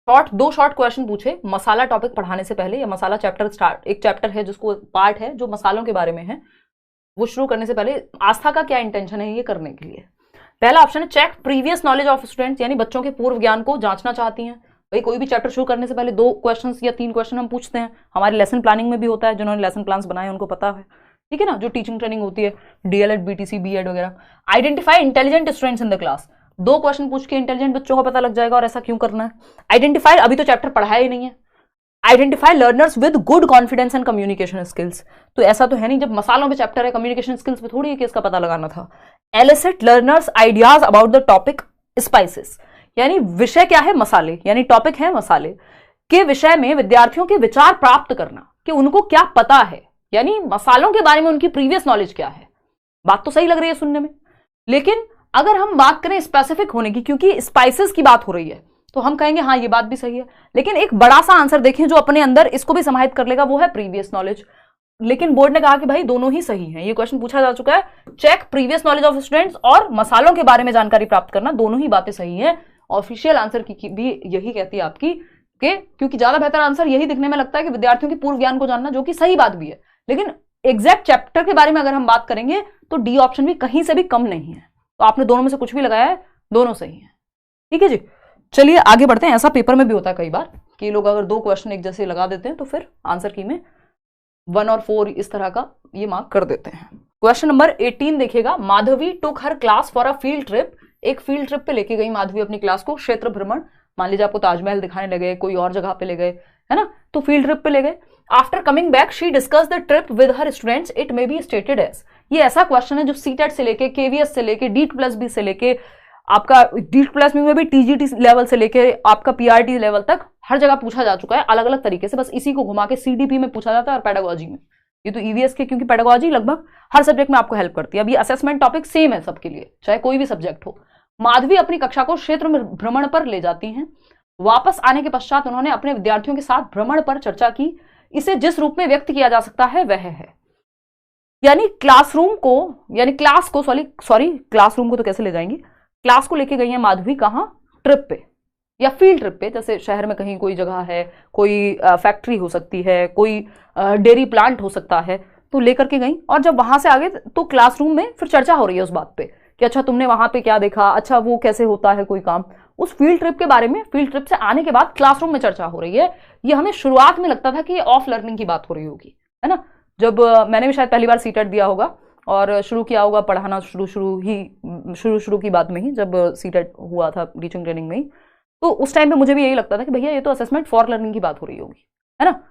दो शॉर्ट क्वेश्चन पूछे मसाला टॉपिक पढ़ाने से पहले, या मसाला चैप्टर स्टार्ट, एक चैप्टर है जिसको पार्ट है जो मसालों के बारे में है, वो शुरू करने से पहले आस्था का क्या इंटेंशन है ये करने के लिए। पहला ऑप्शन है check previous knowledge of students, यानी बच्चों के पूर्व ज्ञान को जांचना चाहती हैं। भाई कोई भी चैप्टर शुरू करने से पहले 2 क्वेश्चन या 3 क्वेश्चन हम पूछते हैं, हमारे लेसन प्लानिंग में भी होता है, जिन्होंने लेसन प्लान्स बनाए उनको पता है, ठीक है ना, जो टीचिंग ट्रेनिंग होती है डीएलएड बीटीसी बीएड वगैरह। Identify intelligent students in the class, 2 question पूछ के इंटेलिजेंट बच्चों का पता लग जाएगा, और ऐसा क्यों करना है। आइडेंटिफाई, अभी तो चैप्टर पढ़ाया ही नहीं है, identify learners with good confidence and communication skills, तो ऐसा तो है नहीं, जब मसालों पे चैप्टर है, कम्युनिकेशन स्किल्स पे थोड़ी है कि इसका पता लगाना था। Elicit learners ideas about the topic spices, यानी विषय क्या है, मसाले, यानी टॉपिक है मसाले के विषय में विद्यार्थियों के विचार प्राप्त करना कि उनको क्या पता है, यानी मसालों के बारे में उनकी प्रीवियस नॉलेज क्या है। बात तो सही लग रही है सुनने में, लेकिन अगर हम बात करें स्पेसिफिक होने की, क्योंकि स्पाइसेस की बात हो रही है, तो हम कहेंगे हाँ ये बात भी सही है, लेकिन एक बड़ा सा आंसर देखें जो अपने अंदर इसको भी समाहित कर लेगा, वो है प्रीवियस नॉलेज। लेकिन बोर्ड ने कहा कि भाई दोनों ही सही हैं, ये क्वेश्चन पूछा जा चुका है, check previous knowledge of students और मसालों के बारे में जानकारी प्राप्त करना, दोनों ही बातें सही हैं। ऑफिशियल आंसर की भी यही कहती है आपकी, क्योंकि ज्यादा बेहतर आंसर यही दिखने में लगता है कि विद्यार्थियों की पूर्व ज्ञान को जानना, जो कि सही बात भी है, लेकिन एग्जैक्ट चैप्टर के बारे में अगर हम बात करेंगे तो डी ऑप्शन भी कहीं से भी कम नहीं है। तो आपने दोनों में से कुछ भी लगाया है, दोनों सही है, ठीक है जी। चलिए आगे बढ़ते हैं। ऐसा पेपर में भी होता है कई बार कि लोग अगर 2 क्वेश्चन एक जैसे लगा देते हैं तो फिर आंसर की में 1 और 4 इस तरह का ये मार्क कर देते हैं। क्वेश्चन नंबर 18 देखिएगा, Madhavi took her class for a field trip, एक फील्ड ट्रिप पे लेके गई माधवी अपनी क्लास को, क्षेत्र भ्रमण, मान लीजिए आपको ताजमहल दिखाने ले गए, कोई और जगह पे ले गए, है ना, तो फील्ड ट्रिप पे ले गए। After coming back she discuss the trip with her students, it may be stated as, ये ऐसा क्वेश्चन है जो सीटेट से लेके केवीएस से लेके DEET+B से लेके आपका DEET+B में भी TGT लेवल से लेके आपका PRT लेवल तक हर जगह पूछा जा चुका है अलग अलग तरीके से, बस इसी को घुमा के CDP में पूछा जाता है और पेडागोजी में। ये तो EVS के, क्योंकि पेडागोजी लगभग हर सब्जेक्ट में आपको हेल्प करती है। अब ये असेसमेंट टॉपिक सेम है सबके लिए, चाहे कोई भी सब्जेक्ट हो। माधवी अपनी कक्षा को क्षेत्र में भ्रमण पर ले जाती हैं। वापस आने के पश्चात उन्होंने अपने विद्यार्थियों के साथ भ्रमण पर चर्चा की, इसे जिस रूप में व्यक्त किया जा सकता है वह है, यानी क्लासरूम को, यानी क्लास को, क्लासरूम को तो कैसे ले जाएंगी, क्लास को लेके गई है माधवी, कहां, ट्रिप पे या फील्ड ट्रिप पे, जैसे शहर में कहीं कोई जगह है, कोई फैक्ट्री हो सकती है, कोई डेयरी प्लांट हो सकता है, तो लेकर के गई। और जब वहां से आगे तो क्लासरूम में फिर चर्चा हो रही है उस बात पे कि अच्छा तुमने वहां पे क्या देखा, अच्छा वो कैसे होता है कोई काम, उस फील्ड ट्रिप के बारे में। फील्ड ट्रिप से आने के बाद क्लासरूम में चर्चा हो रही है। ये हमें शुरुआत में लगता था कि ये ऑफ लर्निंग की बात हो रही होगी, है ना, जब मैंने भी शायद पहली बार सीटेट दिया होगा और शुरू किया होगा पढ़ाना, शुरू की बात में ही, जब सीटेट हुआ था टीचिंग ट्रेनिंग में ही, तो उस टाइम पे मुझे भी यही लगता था कि भैया ये तो असेसमेंट फॉर लर्निंग की बात हो रही होगी, है ना।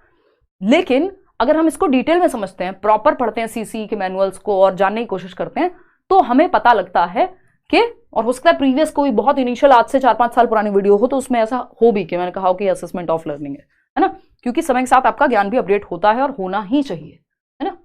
लेकिन अगर हम इसको डिटेल में समझते हैं, प्रॉपर पढ़ते हैं सीसी के मैनुअल्स को और जानने की कोशिश करते हैं, तो हमें पता लगता है कि, और हो सकता है प्रीवियस कोई बहुत इनिशियल आज से 4-5 साल पुरानी वीडियो हो तो उसमें ऐसा हो भी कि मैंने कहा हो कि असेसमेंट ऑफ लर्निंग है ना, क्योंकि समय के साथ आपका ज्ञान भी अपडेट होता है और होना ही चाहिए, है ना।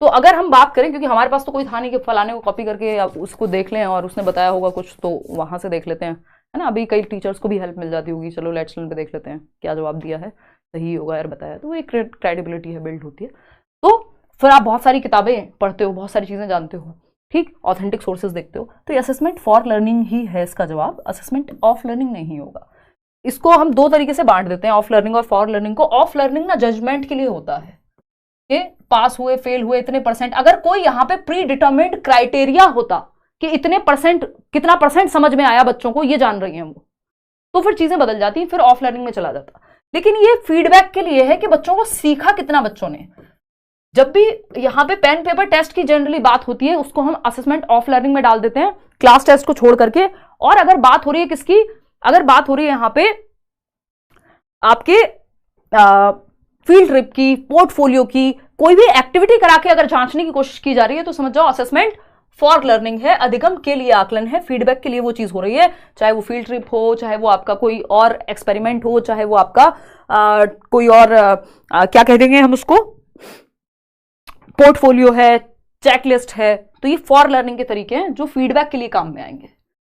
तो अगर हम बात करें, क्योंकि हमारे पास तो कोई था नहीं कि फलाने को कॉपी करके आप उसको देख लें और उसने बताया होगा कुछ तो वहां से देख लेते हैं, है ना। अभी कई टीचर्स को भी हेल्प मिल जाती होगी, चलो लेट्स लर्न पे देख लेते हैं क्या जवाब दिया है, सही होगा यार बताया, तो एक क्रेडिबिलिटी है, बिल्ड होती है। तो फिर आप बहुत सारी किताबें पढ़ते हो, बहुत सारी चीजें जानते हो, ठीक, ऑथेंटिक सोर्सेज देखते हो, तो ये असेसमेंट फॉर लर्निंग ही है इसका जवाब, असेसमेंट ऑफ लर्निंग नहीं होगा। इसको हम 2 तरीके से बांट देते हैं, ऑफ लर्निंग और फॉर लर्निंग को। ऑफ लर्निंग ना जजमेंट के लिए होता है कि पास हुए, फेल हुए, इतने %, अगर कोई यहाँ पे प्री डिटर्मिन्ड क्राइटेरिया होता कि इतने %, कितना % समझ में आया बच्चों को, ये जान रही हैं वो, तो फिर चीजें बदल जाती, फिर ऑफ लर्निंग में चला जाता। लेकिन ये फीडबैक के लिए है कि बच्चों को सीखा कितना बच्चों ने। जब भी यहाँ पे पेन पेपर टेस्ट की जनरली बात होती है, उसको हम असेसमेंट ऑफ लर्निंग में डाल देते हैं, क्लास टेस्ट को छोड़ करके। और अगर बात हो रही है किसकी, अगर बात हो रही है यहाँ पे आपके फील्ड ट्रिप की, पोर्टफोलियो की, कोई भी एक्टिविटी करा के अगर जांचने की कोशिश की जा रही है, तो समझ जाओ असेसमेंट फॉर लर्निंग है, अधिगम के लिए आकलन है, फीडबैक के लिए वो चीज हो रही है, चाहे वो फील्ड ट्रिप हो, चाहे वो आपका कोई और एक्सपेरिमेंट हो, चाहे वो आपका कोई और क्या कह देंगे हम उसको, पोर्टफोलियो है, चेकलिस्ट है। तो ये फॉर लर्निंग के तरीके हैं जो फीडबैक के लिए काम में आएंगे,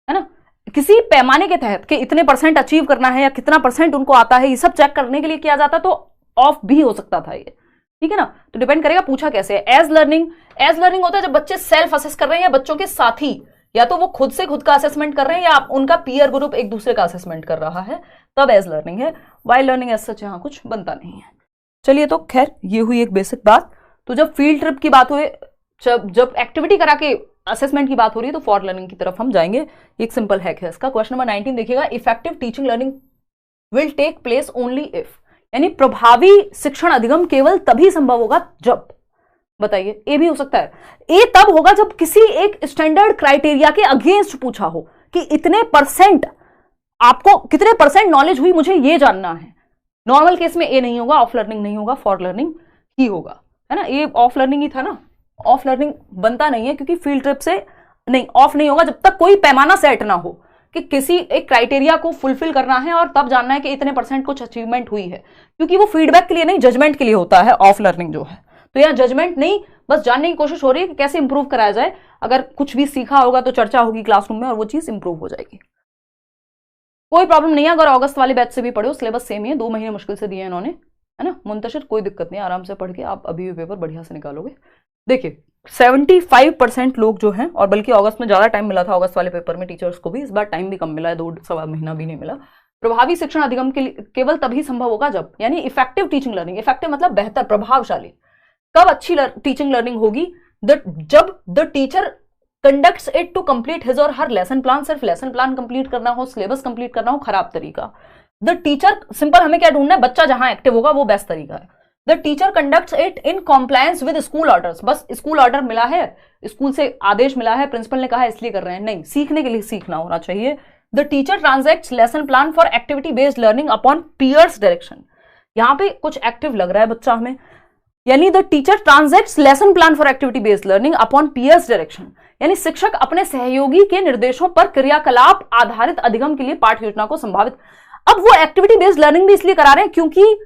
है ना। किसी पैमाने के तहत कि इतने परसेंट अचीव करना है या कितना परसेंट उनको आता है, ये सब चेक करने के लिए किया जाता तो ऑफ भी हो सकता था ये, ठीक है ना। तो डिपेंड करेगा पूछा कैसे है। एज लर्निंग होता है जब बच्चे सेल्फ असेस कर रहे हैं या बच्चों के साथी, या तो वो खुद से खुद का असेसमेंट कर रहे हैं या उनका पीयर ग्रुप एक दूसरे का असेसमेंट कर रहा है, तब एज लर्निंग है। वाइल लर्निंग एज सच यहां कुछ बनता नहीं है। चलिए, तो खैर ये हुई एक बेसिक बात। तो जब फील्ड ट्रिप की बात हुई, जब एक्टिविटी करा के असेसमेंट की बात हो रही है, तो फॉर लर्निंग की तरफ हम जाएंगे। एक सिंपल हैक है इसका। क्वेश्चन नंबर 19 देखिएगा, effective teaching learning will take place only if, यानी प्रभावी शिक्षण अधिगम केवल तभी संभव होगा जब, बताइए। ए भी हो सकता है। ए तब होगा जब किसी एक स्टैंडर्ड क्राइटेरिया के अगेंस्ट पूछा हो कि इतने परसेंट, आपको कितने परसेंट नॉलेज हुई मुझे ये जानना है। नॉर्मल केस में ए नहीं होगा, ऑफ लर्निंग नहीं होगा, फॉर लर्निंग ही होगा, है ना। ये ऑफ लर्निंग ही था ना, ऑफ लर्निंग बनता नहीं है क्योंकि फील्ड ट्रिप से नहीं, ऑफ नहीं होगा जब तक कोई पैमाना सेट ना हो कि किसी एक क्राइटेरिया को फुलफिल करना है और तब जानना है कि इतने परसेंट कुछ अचीवमेंट हुई है, क्योंकि वो फीडबैक के लिए नहीं, जजमेंट के लिए होता है ऑफ लर्निंग जो है। तो यहाँ जजमेंट नहीं, बस जानने की कोशिश हो रही है कि कैसे इंप्रूव कराया जाए। अगर कुछ भी सीखा होगा तो चर्चा होगी क्लासरूम में और वो चीज इंप्रूव हो जाएगी। कोई प्रॉब्लम नहीं है अगर अगस्त वाले बैच से भी पढ़े हो, सिलेबस सेम ही है, 2 महीने मुश्किल से दिए इन्होंने, है ना। मुंतशिर कोई दिक्कत नहीं, आराम से पढ़ के आप अभी भी पेपर बढ़िया से निकालोगे। देखिए 75% लोग जो हैं, और बल्कि अगस्त में ज्यादा टाइम मिला था अगस्त वाले पेपर में टीचर्स को भी, इस बार टाइम भी कम मिला है, 2 महीना भी नहीं मिला। प्रभावी शिक्षण अधिगम के लिए केवल तभी संभव होगा जब, यानी इफेक्टिव टीचिंग लर्निंग, इफेक्टिव मतलब बेहतर, प्रभावशाली। कब अच्छी टीचिंग लर्निंग होगी? जब the teacher conducts it to complete his और हर लेसन प्लान। सिर्फ लेसन प्लान कंप्लीट करना हो, सिलेबस कंप्लीट करना हो, खराब तरीका। द टीचर, सिंपल हमें क्या ढूंढना है, बच्चा जहां एक्टिव होगा वो बेस्ट तरीका है। The teacher conducts it in compliance with school orders. बस स्कूल ऑर्डर मिला है, स्कूल से आदेश मिला है, प्रिंसिपल ने कहा है इसलिए कर रहे हैं, नहीं, सीखने के लिए सीखना होना चाहिए। The teacher transacts lesson plan for activity based learning upon peers direction. यहां पे कुछ एक्टिव लग रहा है बच्चा हमें, यानी the teacher transacts lesson plan for activity based learning upon peers direction, यानी शिक्षक अपने सहयोगी के निर्देशों पर क्रियाकलाप आधारित अधिगम के लिए पाठ योजना को संभावित। अब वो एक्टिविटी बेस्ड लर्निंग भी इसलिए करा रहे हैं क्योंकि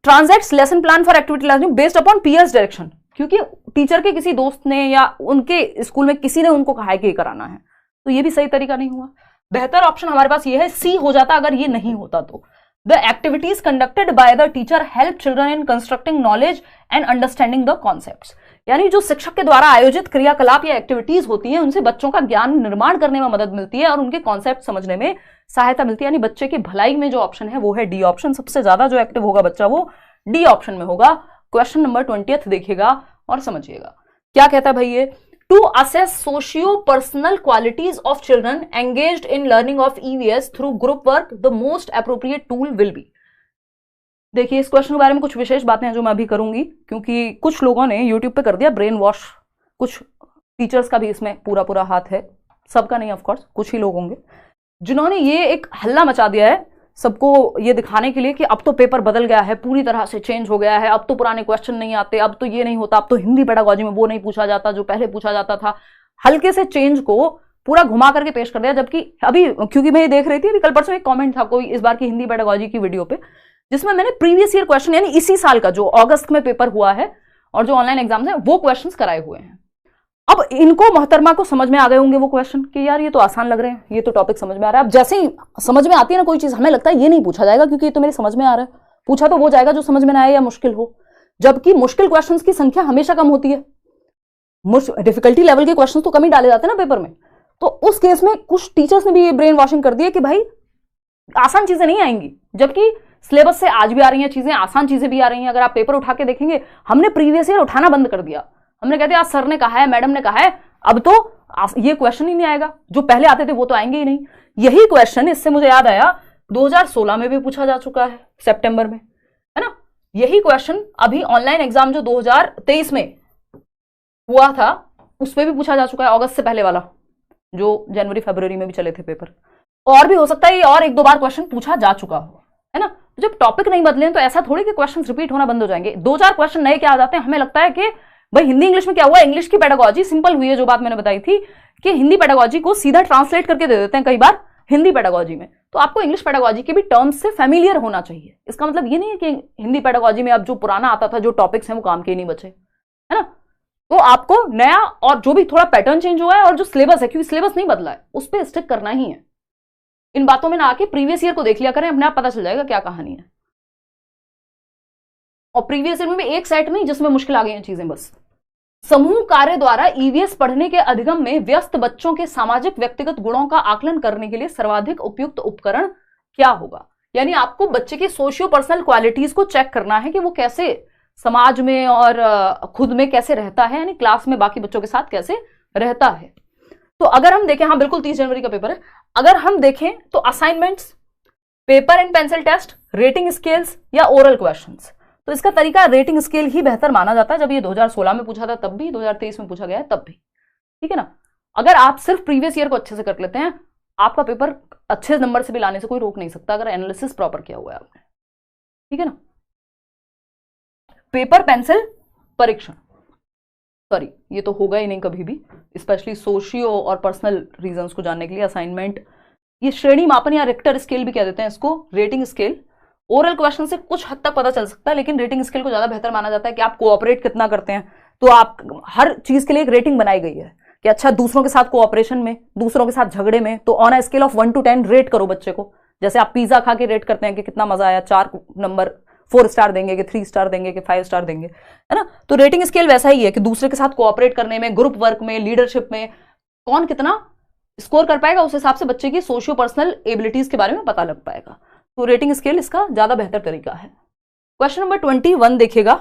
transacts lesson plan for activity learning based upon peers direction, क्योंकि टीचर के किसी दोस्त ने या उनके स्कूल में किसी ने उनको कहा है कि ये कराना है, तो ये भी सही तरीका नहीं हुआ। बेहतर ऑप्शन हमारे पास ये है, सी हो जाता अगर ये नहीं होता तो। The activities conducted by the teacher help children in constructing knowledge and understanding the concepts, यानी जो शिक्षक के द्वारा आयोजित क्रियाकलाप या एक्टिविटीज होती हैं उनसे बच्चों का ज्ञान निर्माण करने में मदद मिलती है और उनके कॉन्सेप्ट समझने में सहायता मिलती है। यानी बच्चे की भलाई में जो ऑप्शन है वो है डी ऑप्शन। सबसे ज्यादा जो एक्टिव होगा बच्चा वो डी ऑप्शन में होगा। क्वेश्चन नंबर 20 देखिएगा और समझिएगा क्या कहता है भाई ये। To assess socio personal qualities of children engaged in learning of EVS through group work, the most appropriate tool will be. देखिए इस क्वेश्चन के बारे में कुछ विशेष बातें हैं जो मैं अभी करूंगी, क्योंकि कुछ लोगों ने यूट्यूब पे कर दिया ब्रेन वॉश। कुछ टीचर्स का भी इसमें पूरा पूरा हाथ है, सबका नहीं ऑफकोर्स, कुछ ही लोग होंगे जिन्होंने ये एक हल्ला मचा दिया है सबको ये दिखाने के लिए कि अब तो पेपर बदल गया है, पूरी तरह से चेंज हो गया है, अब तो पुराने क्वेश्चन नहीं आते, अब तो ये नहीं होता, अब तो हिंदी पेडागोजी में वो नहीं पूछा जाता जो पहले पूछा जाता था। हल्के से चेंज को पूरा घुमा करके पेश कर दिया। जबकि अभी, क्योंकि मैं ये देख रही थी अभी कल परसों एक कमेंट था कोई इस बार की हिंदी पेडागोजी की वीडियो पे, जिसमें मैंने प्रीवियस ईयर क्वेश्चन, यानी इसी साल का जो अगस्त में पेपर हुआ है और जो ऑनलाइन एग्जाम्स है वो क्वेश्चन कराए हुए हैं। अब इनको मोहतरमा को समझ में आ गए होंगे वो क्वेश्चन कि यार ये तो आसान लग रहे हैं, ये तो टॉपिक समझ में आ रहा है। अब जैसे ही समझ में आती है ना कोई चीज, हमें लगता है ये नहीं पूछा जाएगा क्योंकि ये तो मेरे समझ में आ रहा है, पूछा तो वो जाएगा जो समझ में ना आए या मुश्किल हो। जबकि मुश्किल क्वेश्चंस की संख्या हमेशा कम होती है, डिफिकल्टी लेवल के क्वेश्चंस तो कम ही डाले जाते हैं ना पेपर में। तो उस केस में कुछ टीचर्स ने भी ये ब्रेन वॉशिंग कर दी है कि भाई आसान चीजें नहीं आएंगी, जबकि सिलेबस से आज भी आ रही हैं चीजें, आसान चीजें भी आ रही हैं। अगर आप पेपर उठा के देखेंगे, हमने प्रीवियस ईयर उठाना बंद कर दिया। हमने कहते आज सर ने कहा है, मैडम ने कहा है, अब तो ये क्वेश्चन ही नहीं आएगा, जो पहले आते थे वो तो आएंगे ही नहीं। यही क्वेश्चन, इससे मुझे याद आया, 2016 में भी पूछा जा चुका है सितंबर में, है ना। यही क्वेश्चन अभी ऑनलाइन एग्जाम जो 2023 में हुआ था उस पर भी पूछा जा चुका है, अगस्त से पहले वाला जो जनवरी फरवरी में भी चले थे पेपर। और भी हो सकता है ये और 1-2 बार क्वेश्चन पूछा जा चुका हो, है ना। जब टॉपिक नहीं बदले तो ऐसा थोड़ी कि क्वेश्चन रिपीट होना बंद हो जाएंगे। 2-4 क्वेश्चन नए क्या आ जाते हैं, हमें लगता है कि भाई हिंदी इंग्लिश में क्या हुआ, इंग्लिश की पेडागोजी सिंपल हुई है, जो बात मैंने बताई थी कि हिंदी पेडागोजी को सीधा ट्रांसलेट करके दे देते हैं कई बार हिंदी पेडागोजी में। तो आपको इंग्लिश पेडागोजी के भी टर्म्स से फैमिलियर होना चाहिए। इसका मतलब ये नहीं है कि हिंदी पेडागोजी में अब जो पुराना आता था, जो टॉपिक्स हैं वो काम के नहीं बचे, है ना। तो आपको नया और जो भी थोड़ा पैटर्न चेंज हुआ है और जो सिलेबस है, क्योंकि सिलेबस नहीं बदला है, उस पर स्टिक करना ही है। इन बातों में ना आके प्रीवियस ईयर को देख लिया करें, अपने आप पता चल जाएगा क्या कहानी है। और प्रीवियस ईयर में भी एक सेट नहीं जिसमें मुश्किल आ गई हैं चीजें। बस समूह कार्य द्वारा ईवीएस पढ़ने के अधिगम में व्यस्त बच्चों के सामाजिक व्यक्तिगत गुणों का आकलन करने के लिए सर्वाधिक उपयुक्त उपकरण क्या होगा। यानी आपको बच्चे की सोशियो पर्सनल क्वालिटीज को चेक करना है कि वो कैसे समाज में और खुद में कैसे रहता है, यानी क्लास में बाकी बच्चों के साथ कैसे रहता है। तो अगर हम देखें, हाँ बिल्कुल 30 जनवरी का पेपर है, अगर हम देखें तो assignments, paper and pencil test, rating scales या ओरल क्वेश्चंस। तो इसका तरीका रेटिंग स्केल ही बेहतर माना जाता है। जब ये 2016 में पूछा था तब भी, 2023 में पूछा गया है तब भी, ठीक है ना। अगर आप सिर्फ प्रीवियस ईयर को अच्छे से कर लेते हैं, आपका पेपर अच्छे नंबर से भी लाने से कोई रोक नहीं सकता, अगर एनालिसिस प्रॉपर किया हुआ है आपने, ठीक है ना। पेपर पेंसिल परीक्षण, सॉरी ये तो होगा ही नहीं कभी भी, स्पेशली सोशियो और पर्सनल रीजंस को जानने के लिए। असाइनमेंट, ये श्रेणी मापन या रिक्टर स्केल भी कह देते हैं इसको, रेटिंग स्केल। ओरल क्वेश्चन से कुछ हद तक पता चल सकता है, लेकिन रेटिंग स्केल को ज्यादा बेहतर माना जाता है कि आप कोऑपरेट कितना करते हैं। तो आप हर चीज के लिए एक रेटिंग बनाई गई है कि अच्छा दूसरों के साथ कोऑपरेशन में, दूसरों के साथ झगड़े में, तो on a scale of 1 to 10 rate करो बच्चे को। जैसे आप पिज्जा खा के रेट करते हैं कि कितना मजा आया, 4 नंबर 4 स्टार देंगे कि 3 स्टार देंगे कि 5 स्टार देंगे, है ना। तो रेटिंग स्केल वैसा ही है कि दूसरे के साथ कोऑपरेट करने में, ग्रुप वर्क में, लीडरशिप में कौन कितना स्कोर कर पाएगा, उस हिसाब से बच्चे की सोशियो पर्सनल एबिलिटीज के बारे में पता लग पाएगा। तो रेटिंग स्केल इसका ज्यादा बेहतर तरीका है। क्वेश्चन नंबर 21 देखिएगा,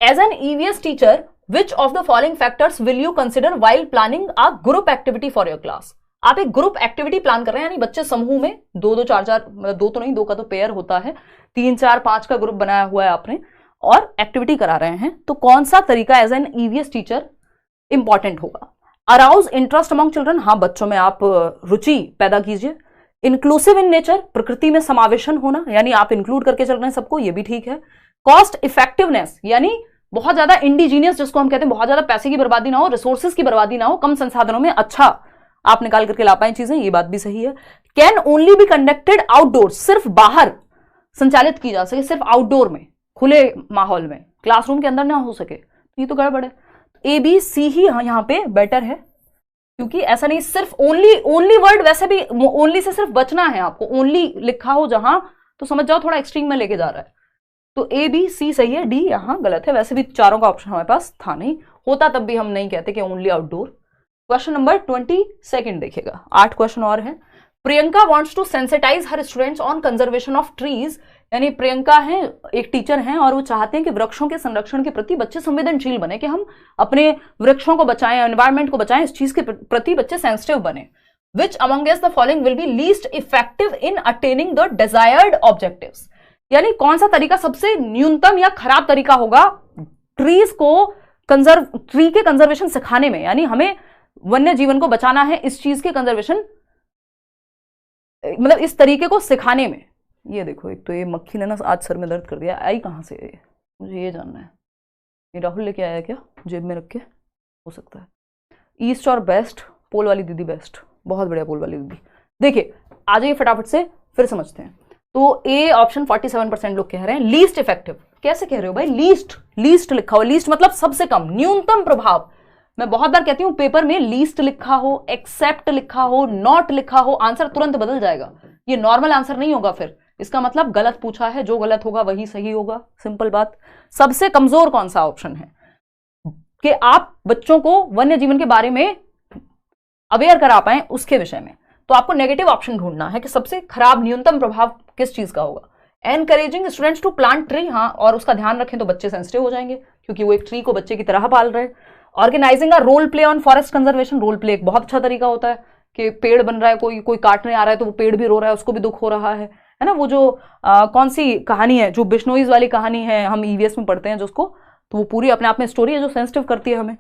as an EVS teacher which of the following factors will you consider while planning a group activity for your class. आप एक ग्रुप एक्टिविटी प्लान कर रहे हैं, यानी बच्चे समूह में 2-2, 4-4, मतलब 2 तो नहीं, 2 का तो पेयर होता है, 3, 4, 5 का ग्रुप बनाया हुआ है आपने और एक्टिविटी करा रहे हैं, तो कौन सा तरीका as an EVS teacher important होगा। अराउज इंटरेस्ट अमंग चिल्ड्रन, हाँ बच्चों में आप रुचि पैदा कीजिए। इंक्लूसिव इन नेचर, प्रकृति में समावेशन होना, यानी आप इंक्लूड करके चल रहे हैं सबको, ये भी ठीक है। कॉस्ट इफेक्टिवनेस, यानी बहुत ज्यादा इंडिजीनियस, जिसको हम कहते हैं बहुत ज्यादा पैसे की बर्बादी ना हो, रिसोर्सेज की बर्बादी ना हो, कम संसाधनों में अच्छा आप निकाल करके ला पाए चीजें, ये बात भी सही है। Can only be conducted outdoor, सिर्फ बाहर संचालित की जा सके, सिर्फ आउटडोर में, खुले माहौल में, क्लासरूम के अंदर ना हो सके, ये तो गड़बड़ है। ए बी सी ही यहाँ पे बेटर है, क्योंकि ऐसा नहीं सिर्फ ओनली वर्ड, वैसे भी ओनली से सिर्फ बचना है आपको, ओनली लिखा हो जहां तो समझ जाओ थोड़ा एक्सट्रीम में लेके जा रहा है। तो ए बी सी सही है, डी यहां गलत है। वैसे भी चारों का ऑप्शन हमारे पास था नहीं, होता तब भी हम नहीं कहते कि ओनली आउटडोर। क्वेश्चन नंबर 22 देखिएगा, 8 क्वेश्चन और हैं। Priyanka wants to sensitise her students on conservation of trees, यानी प्रियंका है एक टीचर हैं और वो चाहते हैं कि वृक्षों के संरक्षण के प्रति बच्चे संवेदनशील बने, कि हम अपने वृक्षों को बचाएं, एनवायरमेंट को बचाएं, इस चीज के प्रति बच्चे सेंसिटिव बने। Which amongst the following will be least effective in attaining the desired objectives, यानी कौन सा तरीका सबसे न्यूनतम या खराब तरीका होगा ट्री के कंजर्वेशन सिखाने में, यानी हमें वन्य जीवन को बचाना है, इस चीज के कंजर्वेशन मतलब इस तरीके को सिखाने में। ये देखो, एक तो ये मक्खी ने ना आज सर में दर्द कर दिया, आई कहां से है मुझे ये जानना है। ये राहुल लेके आया क्या जेब में रख के, हो सकता है। ईस्ट और बेस्ट, पोल वाली दीदी बेस्ट, बहुत बढ़िया पोल वाली दीदी। देखिए आ जाइए फटाफट से फिर समझते हैं। तो ए ऑप्शन 47% लोग कह रहे हैं। लीस्ट इफेक्टिव, कैसे कह रहे हो भाई, लीस्ट लिखा हो, लीस्ट मतलब सबसे कम, न्यूनतम प्रभाव। मैं बहुत बार कहती हूं पेपर में लीस्ट लिखा हो, एक्सेप्ट लिखा हो, नॉट लिखा हो, आंसर तुरंत बदल जाएगा, ये नॉर्मल आंसर नहीं होगा, फिर इसका मतलब गलत पूछा है, जो गलत होगा वही सही होगा, सिंपल बात। सबसे कमजोर कौन सा ऑप्शन है कि आप बच्चों को वन्य जीवन के बारे में अवेयर करा पाए उसके विषय में, तो आपको नेगेटिव ऑप्शन ढूंढना है कि सबसे खराब न्यूनतम प्रभाव किस चीज का होगा। Encouraging students to plant tree, हाँ, और उसका ध्यान रखें तो बच्चे सेंसिटिव हो जाएंगे क्योंकि वो एक ट्री को बच्चे की तरह पाल रहे हैं। Organising a role play on forest conservation, role play एक बहुत अच्छा तरीका होता है कि पेड़ बन रहा है, कोई काटने आ रहा है तो वो पेड़ भी रो रहा है, उसको भी दुख हो रहा है ना। वो जो कौन सी कहानी है, जो बिश्नोईज वाली कहानी है, हम ईवीएस में पढ़ते हैं जिसको, तो वो पूरी अपने आप में स्टोरी है जो सेंसिटिव करती है हमें।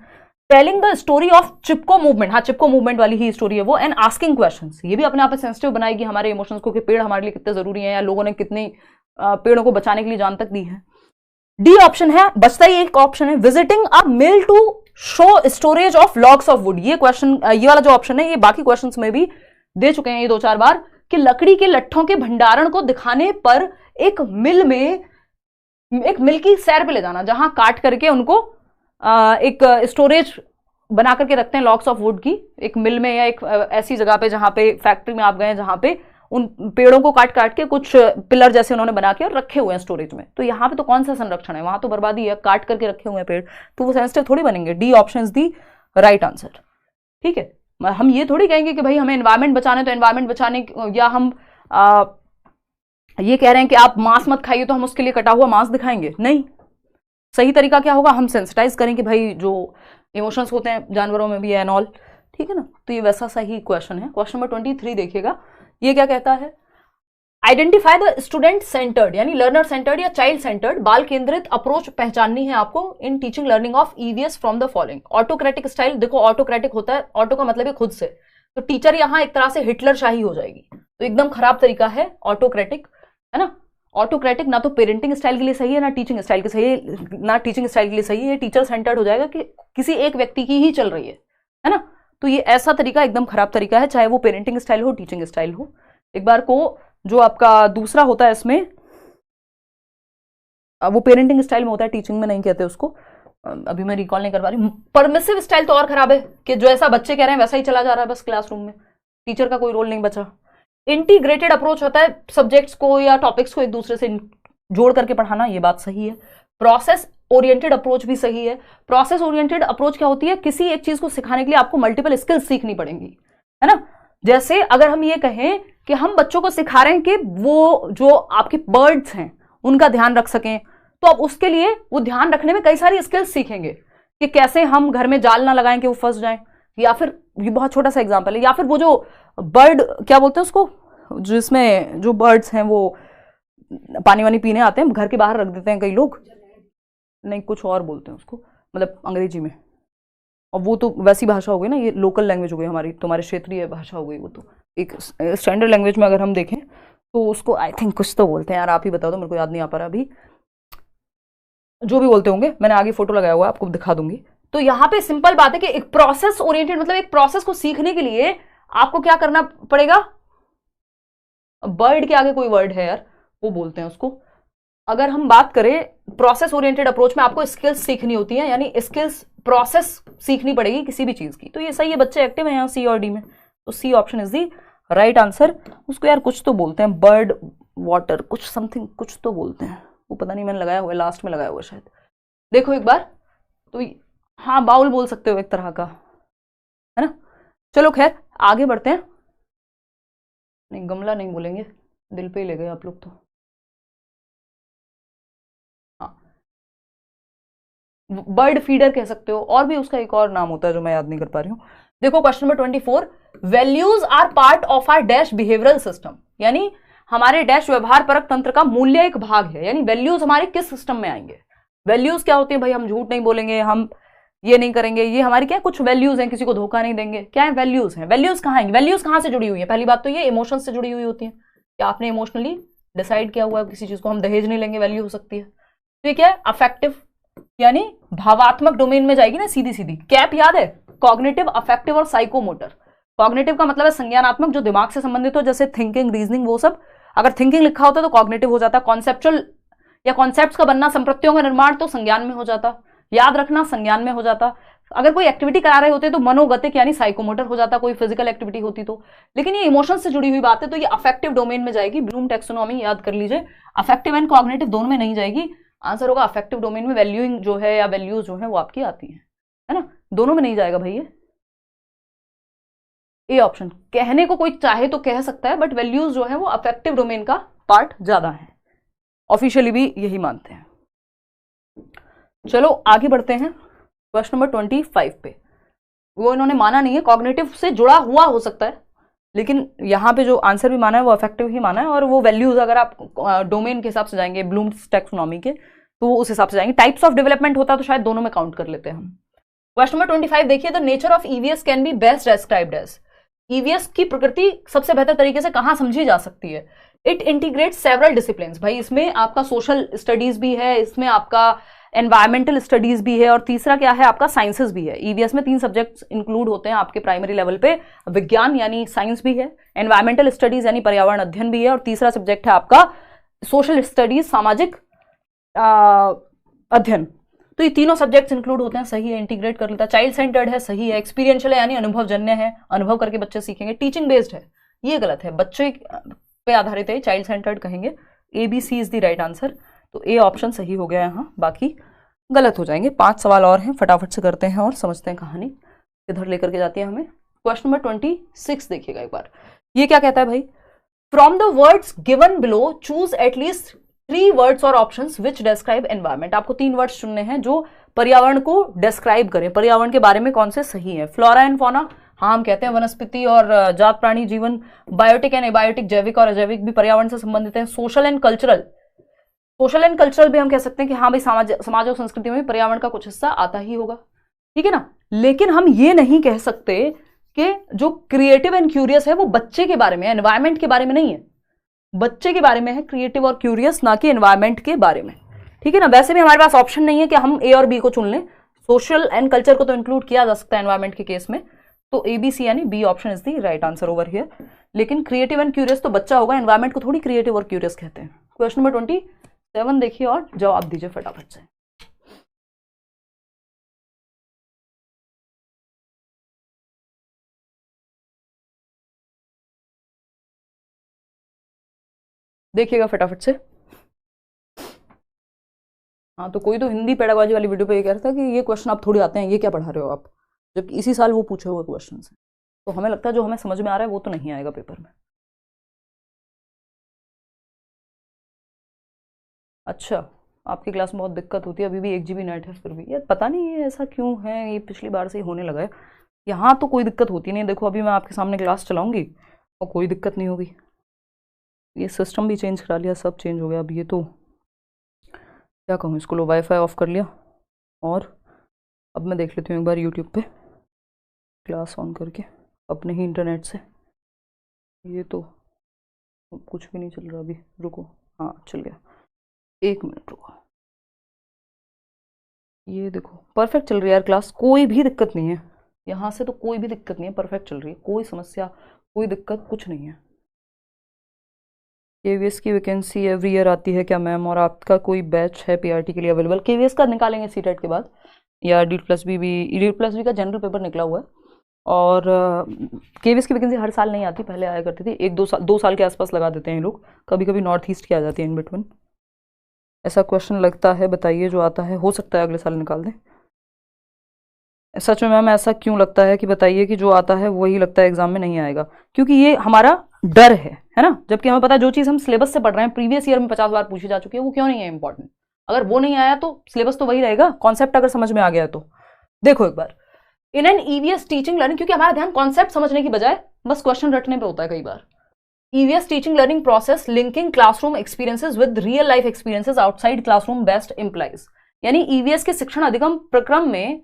Telling the story of Chipko movement, हाँ चिपको मूवमेंट वाली ही स्टोरी है वो। एंड आस्किंग क्वेश्चंस, ये भी अपने आप में सेंसिटिव बनाएगी हमारे इमोशंस को कि पेड़ हमारे लिए कितने जरूरी है, या लोगों ने कितनी पेड़ों को बचाने के लिए जान तक दी है। डी ऑप्शन है, बचता ही एक ऑप्शन है, visiting a mill to show storage of logs of wood. ये क्वेश्चन, ये वाला जो ऑप्शन है, ये बाकी क्वेश्चंस में भी दे चुके हैं ये 2-4 बार, कि लकड़ी के लट्ठों के भंडारण को दिखाने पर एक मिल की सैर पे ले जाना, जहां काट करके उनको एक स्टोरेज बना करके रखते हैं लॉग्स ऑफ वुड की, एक मिल में या एक ऐसी जगह पे जहां पे फैक्ट्री में आप गए जहां पे उन पेड़ों को काट काट के कुछ पिलर जैसे उन्होंने बना के और रखे हुए हैं स्टोरेज में। तो यहाँ पे तो कौन सा संरक्षण है, वहां तो बर्बादी है, काट करके रखे हुए हैं पेड़, तो वो सेंसिटिव थोड़ी बनेंगे। D option is the right answer. ठीक है, हम ये थोड़ी कहेंगे कि भाई हमें एनवायरमेंट बचाना, तो एनवायरमेंट बचाने, या हम ये कह रहे हैं कि आप मांस मत खाइए तो हम उसके लिए कटा हुआ मांस दिखाएंगे, नहीं। सही तरीका क्या होगा, हम सेंसिटाइज करें कि भाई जो इमोशंस होते हैं जानवरों में भी है एंड ऑल, ठीक है ना। तो ये वैसा सही क्वेश्चन है। क्वेश्चन नंबर 23 देखिएगा, ये क्या कहता है, आइडेंटिफाई द स्टूडेंट सेंटर्ड यानी लर्नर सेंटर्ड या चाइल्ड सेंटर्ड बाल केंद्रित अप्रोच पहचाननी है आपको in teaching learning of EVS from the following. Autocratic style, देखो ऑटोक्रेटिक होता है, ऑटो का मतलब है खुद से, तो टीचर यहां एक तरह से हिटलर शाही हो जाएगी, तो एकदम खराब तरीका है ऑटोक्रेटिक, है ना। ऑटोक्रेटिक ना तो पेरेंटिंग स्टाइल के लिए सही है, ना टीचिंग स्टाइल के सही है, ना टीचिंग स्टाइल के लिए सही है, टीचर सेंटर्ड हो जाएगा कि किसी एक व्यक्ति की ही चल रही है ना। तो ये ऐसा तरीका एकदम खराब तरीका है, चाहे वो पेरेंटिंग स्टाइल हो टीचिंग स्टाइल हो। एक बार को जो आपका दूसरा होता है इसमें, वो पेरेंटिंग स्टाइल में होता है, टीचिंग में नहीं कहते उसको, अभी मैं रिकॉल नहीं कर पा रही। परमिसिव स्टाइल तो और खराब है कि जो ऐसा बच्चे कह रहे हैं वैसा ही चला जा रहा है बस क्लासरूम में, टीचर का कोई रोल नहीं बचा। इंटीग्रेटेड अप्रोच होता है, सब्जेक्ट्स को या टॉपिक्स को एक दूसरे से जोड़ करके पढ़ाना, ये बात सही है। प्रोसेस ओरिएंटेड अप्रोच भी सही है। प्रोसेस ओरिएंटेड अप्रोच क्या होती है, किसी एक चीज को सिखाने के लिए आपको मल्टीपल स्किल्स सीखनी पड़ेंगी, है ना। जैसे अगर हम ये कहें कि हम बच्चों को सिखा रहे हैं कि वो जो आपके बर्ड्स हैं उनका ध्यान रख सकें, तो अब उसके लिए वो ध्यान रखने में कई सारी स्किल्स सीखेंगे कि कैसे हम घर में जाल ना लगाएं कि वो फंस जाएं, या फिर ये बहुत छोटा सा एग्जांपल है, या फिर वो जो बर्ड क्या बोलते हैं उसको, जिसमें जो बर्ड्स हैं वो पानी वानी पीने आते हैं, घर के बाहर रख देते हैं कई लोग, नहीं कुछ और बोलते हैं उसको, मतलब अंग्रेजी में, और वो तो वैसी भाषा हो गई ना, ये लोकल लैंग्वेज हो गई हमारी, तुम्हारी क्षेत्रीय भाषा हो गई, वो तो एक स्टैंडर्ड लैंग्वेज में अगर हम देखें तो उसको आई थिंक कुछ तो बोलते हैं यार, आप ही बता दो, मेरे को याद नहीं आ पा रहा अभी, जो भी बोलते होंगे, मैंने आगे फोटो लगाया हुआ है आपको दिखा दूंगी। तो यहाँ पे सिंपल बात है कि एक प्रोसेस ओरिएंटेड मतलब एक प्रोसेस को सीखने के लिए आपको क्या करना पड़ेगा, बर्ड के आगे कोई वर्ड है यार, वो बोलते हैं उसको, अगर हम बात करें प्रोसेस ओरिएंटेड अप्रोच में आपको स्किल्स सीखनी होती है, यानी स्किल्स प्रोसेस सीखनी पड़ेगी किसी भी चीज की, तो ये सही है, बच्चे एक्टिव हैं यहाँ सी और डी में, तो C option is the right answer. उसको यार कुछ तो बोलते हैं, बर्ड वाटर कुछ समथिंग कुछ तो बोलते हैं, वो पता नहीं, मैंने लगाया हुआ है, लास्ट में लगाया हुआ शायद, देखो एक बार, तो हाँ बाउल बोल सकते हो एक तरह का, है ना। चलो खैर आगे बढ़ते हैं, नहीं गमला नहीं बोलेंगे, दिल पे ही ले गए आप लोग तो, हाँ बर्ड फीडर कह सकते हो, और भी उसका एक और नाम होता है जो मैं याद नहीं कर पा रही हूँ। देखो question number 24, values are part of our dash behavioural system, यानी हमारे डैश व्यवहार परक तंत्र का मूल्य एक भाग है, यानी वैल्यूज हमारे किस सिस्टम में आएंगे। वैल्यूज क्या होती है भाई, हम झूठ नहीं बोलेंगे, हम ये नहीं करेंगे, ये हमारी क्या कुछ वैल्यूज हैं, किसी को धोखा नहीं देंगे, क्या है वैल्यूज हैं। वैल्यूज कहाँ आएंगी, वैल्यूज कहाँ से जुड़ी हुई है, पहली बात तो ये इमोशन से जुड़ी हुई होती है, कि आपने इमोशनली डिसाइड किया हुआ है किसी चीज को, हम दहेज नहीं लेंगे, वैल्यू हो सकती है। तो ये क्या है, अफेक्टिव यानी भावात्मक डोमेन में जाएगी ना सीधी सीधी, कैप याद है, कॉग्निटिव अफेक्टिव और साइकोमोटर। कॉग्निटिव का मतलब है संज्ञानात्मक, जो दिमाग से संबंधित हो, जैसे थिंकिंग रीजनिंग वो सब, अगर थिंकिंग लिखा होता तो कॉग्निटिव हो जाता, कॉन्सेप्चुअल या कॉन्सेप्ट्स का बनना, संप्रत्तियों का निर्माण तो संज्ञान में हो जाता, याद रखना संज्ञान में हो जाता, अगर कोई एक्टिविटी करा रहे होते तो मनोगतिक यानी साइकोमोटर हो जाता, कोई फिजिकल एक्टिविटी होती तो, लेकिन ये इमोशन से जुड़ी हुई बात है तो ये अफेक्टिव डोमेन में जाएगी। ब्लूम टैक्सोनॉमी याद कर लीजिए, अफेक्टिव एंड कॉग्निटिव दोनों में नहीं जाएगी, आंसर होगा अफेक्टिव डोमेन में वैल्यूइंग जो है या वैल्यूज जो है वो आपकी आती है ना, दोनों में नहीं जाएगा भाई ये। ए ऑप्शन, कहने को कोई चाहे तो कह सकता है, बट वैल्यूज जो है वो अफेक्टिव डोमेन का पार्ट ज्यादा है, ऑफिशियली भी यही मानते हैं। चलो आगे बढ़ते हैं क्वेश्चन नंबर 25 पे, वो इन्होंने माना नहीं है, कॉग्निटिव से जुड़ा हुआ हो सकता है, लेकिन यहाँ पे जो आंसर भी माना है वो अफेक्टिव ही माना है, और वो वैल्यूज अगर आप डोमेन के हिसाब से जाएंगे ब्लूम्स टैक्सोनॉमी के तो वो उस हिसाब से जाएंगे। टाइप्स ऑफ डेवलपमेंट होता तो शायद दोनों में काउंट कर लेते हैं हम। क्वेश्चन नंबर 25 देखिए, the nature of EVS can be best described as, EVS की प्रकृति सबसे बेहतर तरीके से कहां समझी जा सकती है। इट इंटीग्रेट सेवरल डिसिप्लिन्स, भाई इसमें आपका सोशल स्टडीज भी है, इसमें आपका एनवायरमेंटल स्टडीज भी है, और तीसरा क्या है आपका साइंसेस भी है। ईवीएस में 3 सब्जेक्ट्स इंक्लूड होते हैं आपके प्राइमरी लेवल पे, विज्ञान यानी साइंस भी है, एनवायरमेंटल स्टडीज यानी पर्यावरण अध्ययन भी है, और तीसरा सब्जेक्ट है आपका सोशल स्टडीज सामाजिक अध्ययन। तो ये तीनों सब्जेक्ट्स इंक्लूड होते हैं, सही है, इंटीग्रेट कर लेता है। चाइल्ड सेंटर्ड है, सही है। एक्सपीरियंशियल है यानी अनुभवजन्य है, अनुभव करके बच्चे सीखेंगे। टीचिंग बेस्ड है, ये गलत है, बच्चे पे आधारित है, चाइल्ड सेंटर्ड कहेंगे। ABC is the right answer. तो ए ऑप्शन सही हो गया यहाँ, बाकी गलत हो जाएंगे। 5 सवाल और हैं, फटाफट से करते हैं और समझते हैं कहानी किधर लेकर के जाती है हमें। क्वेश्चन नंबर 26 देखिएगा एक बार, ये क्या कहता है भाई, from the words given below choose at least 3 words और ऑप्शंस विच डिस्क्राइब एनवायरमेंट। आपको 3 वर्ड्स चुनने हैं जो पर्यावरण को डिस्क्राइब करें, पर्यावरण के बारे में कौन से सही है। फ्लोरा एंड फौना, हाँ हम कहते हैं वनस्पति और जात प्राणी जीवन। बायोटिक एंड एबायोटिक, जैविक और अजैविक भी पर्यावरण से संबंधित है। Social and cultural, social and cultural भी हम कह सकते हैं कि हाँ भाई समाज और संस्कृति में पर्यावरण का कुछ हिस्सा आता ही होगा, ठीक है ना। लेकिन हम ये नहीं कह सकते कि जो क्रिएटिव एंड क्यूरियस है वो बच्चे के बारे में, एनवायरमेंट के बारे में नहीं है, बच्चे के बारे में है क्रिएटिव और क्यूरियस, ना कि एनवायरमेंट के बारे में, ठीक है ना। वैसे भी हमारे पास ऑप्शन नहीं है कि हम ए और बी को चुन लें, सोशल एंड कल्चर को तो इंक्लूड किया जा सकता है एनवायरमेंट के केस में। तो ABC यानी B option is the right answer over here. लेकिन क्रिएटिव एंड क्यूरियस तो बच्चा होगा, एनवायरमेंट को थोड़ी क्रिएटिव और क्यूरियस कहते हैं। क्वेश्चन नंबर 27 देखिए और जवाब दीजिए फटाफट से। देखिएगा फटाफट से। हाँ तो कोई तो हिंदी पेडागोजी वाली वीडियो पे ये कह रहा था कि ये क्वेश्चन आप थोड़ी आते हैं, ये क्या पढ़ा रहे हो आप, जबकि इसी साल वो पूछे हुए क्वेश्चन है। तो हमें लगता है जो हमें समझ में आ रहा है वो तो नहीं आएगा पेपर में। अच्छा, आपकी क्लास में बहुत दिक्कत होती है, अभी भी 1 GB नेट है फिर भी, यार पता नहीं ये ऐसा क्यों है, ये पिछली बार से ही होने लगा है। यहाँ तो कोई दिक्कत होती नहीं, देखो अभी मैं आपके सामने क्लास चलाऊंगी और कोई दिक्कत नहीं होगी। ये सिस्टम भी चेंज करा लिया, सब चेंज हो गया। अब ये तो क्या कहूँ इसको, लो वाईफाई ऑफ कर लिया और अब मैं देख लेती हूँ एक बार यूट्यूब पे क्लास ऑन करके अपने ही इंटरनेट से। ये तो कुछ भी नहीं चल रहा अभी, रुको, हाँ चल गया, 1 मिनट रुको। ये देखो परफेक्ट चल रही है यार क्लास, कोई भी दिक्कत नहीं है, यहाँ से तो कोई भी दिक्कत नहीं है, परफेक्ट चल रही है, कोई समस्या कोई दिक्कत कुछ नहीं है। KVS की वैकेंसी एवरी ईयर आती है क्या मैम, और आपका कोई बैच है PRT के लिए अवेलेबल? KVS का निकालेंगे CTET के बाद, या DPLUS भी का जनरल पेपर निकला हुआ है। और KVS की वैकेंसी हर साल नहीं आती, पहले आया करती थी, 1-2 साल के आसपास लगा देते हैं लोग, कभी कभी नॉर्थ ईस्ट की आ जाती है इन बिटवीन। ऐसा क्वेश्चन लगता है, बताइए जो आता है, हो सकता है अगले साल निकाल दें। सच में मैम ऐसा क्यों लगता है कि बताइए कि जो आता है वही लगता है एग्जाम में नहीं आएगा? क्योंकि ये हमारा डर है ना, जबकि हमें पता है जो चीज़ हम सिलेबस से पढ़ रहे हैं प्रीवियस ईयर में 50 बार पूछी जा चुकी है, वो क्यों नहीं है इंपॉर्टेंट। अगर वो नहीं आया तो सिलेबस तो वही रहेगा, कॉन्सेप्ट अगर समझ में आ गया तो। देखो एक बार, in an EVS teaching learning, क्योंकि हमारा ध्यान कॉन्सेप्ट समझने की बजाय बस क्वेश्चन रटने पे होता है कई बार। EVS teaching learning process linking classroom experiences with real life experiences outside classroom best implies, यानी EVS के शिक्षण अधिगम प्रक्रम में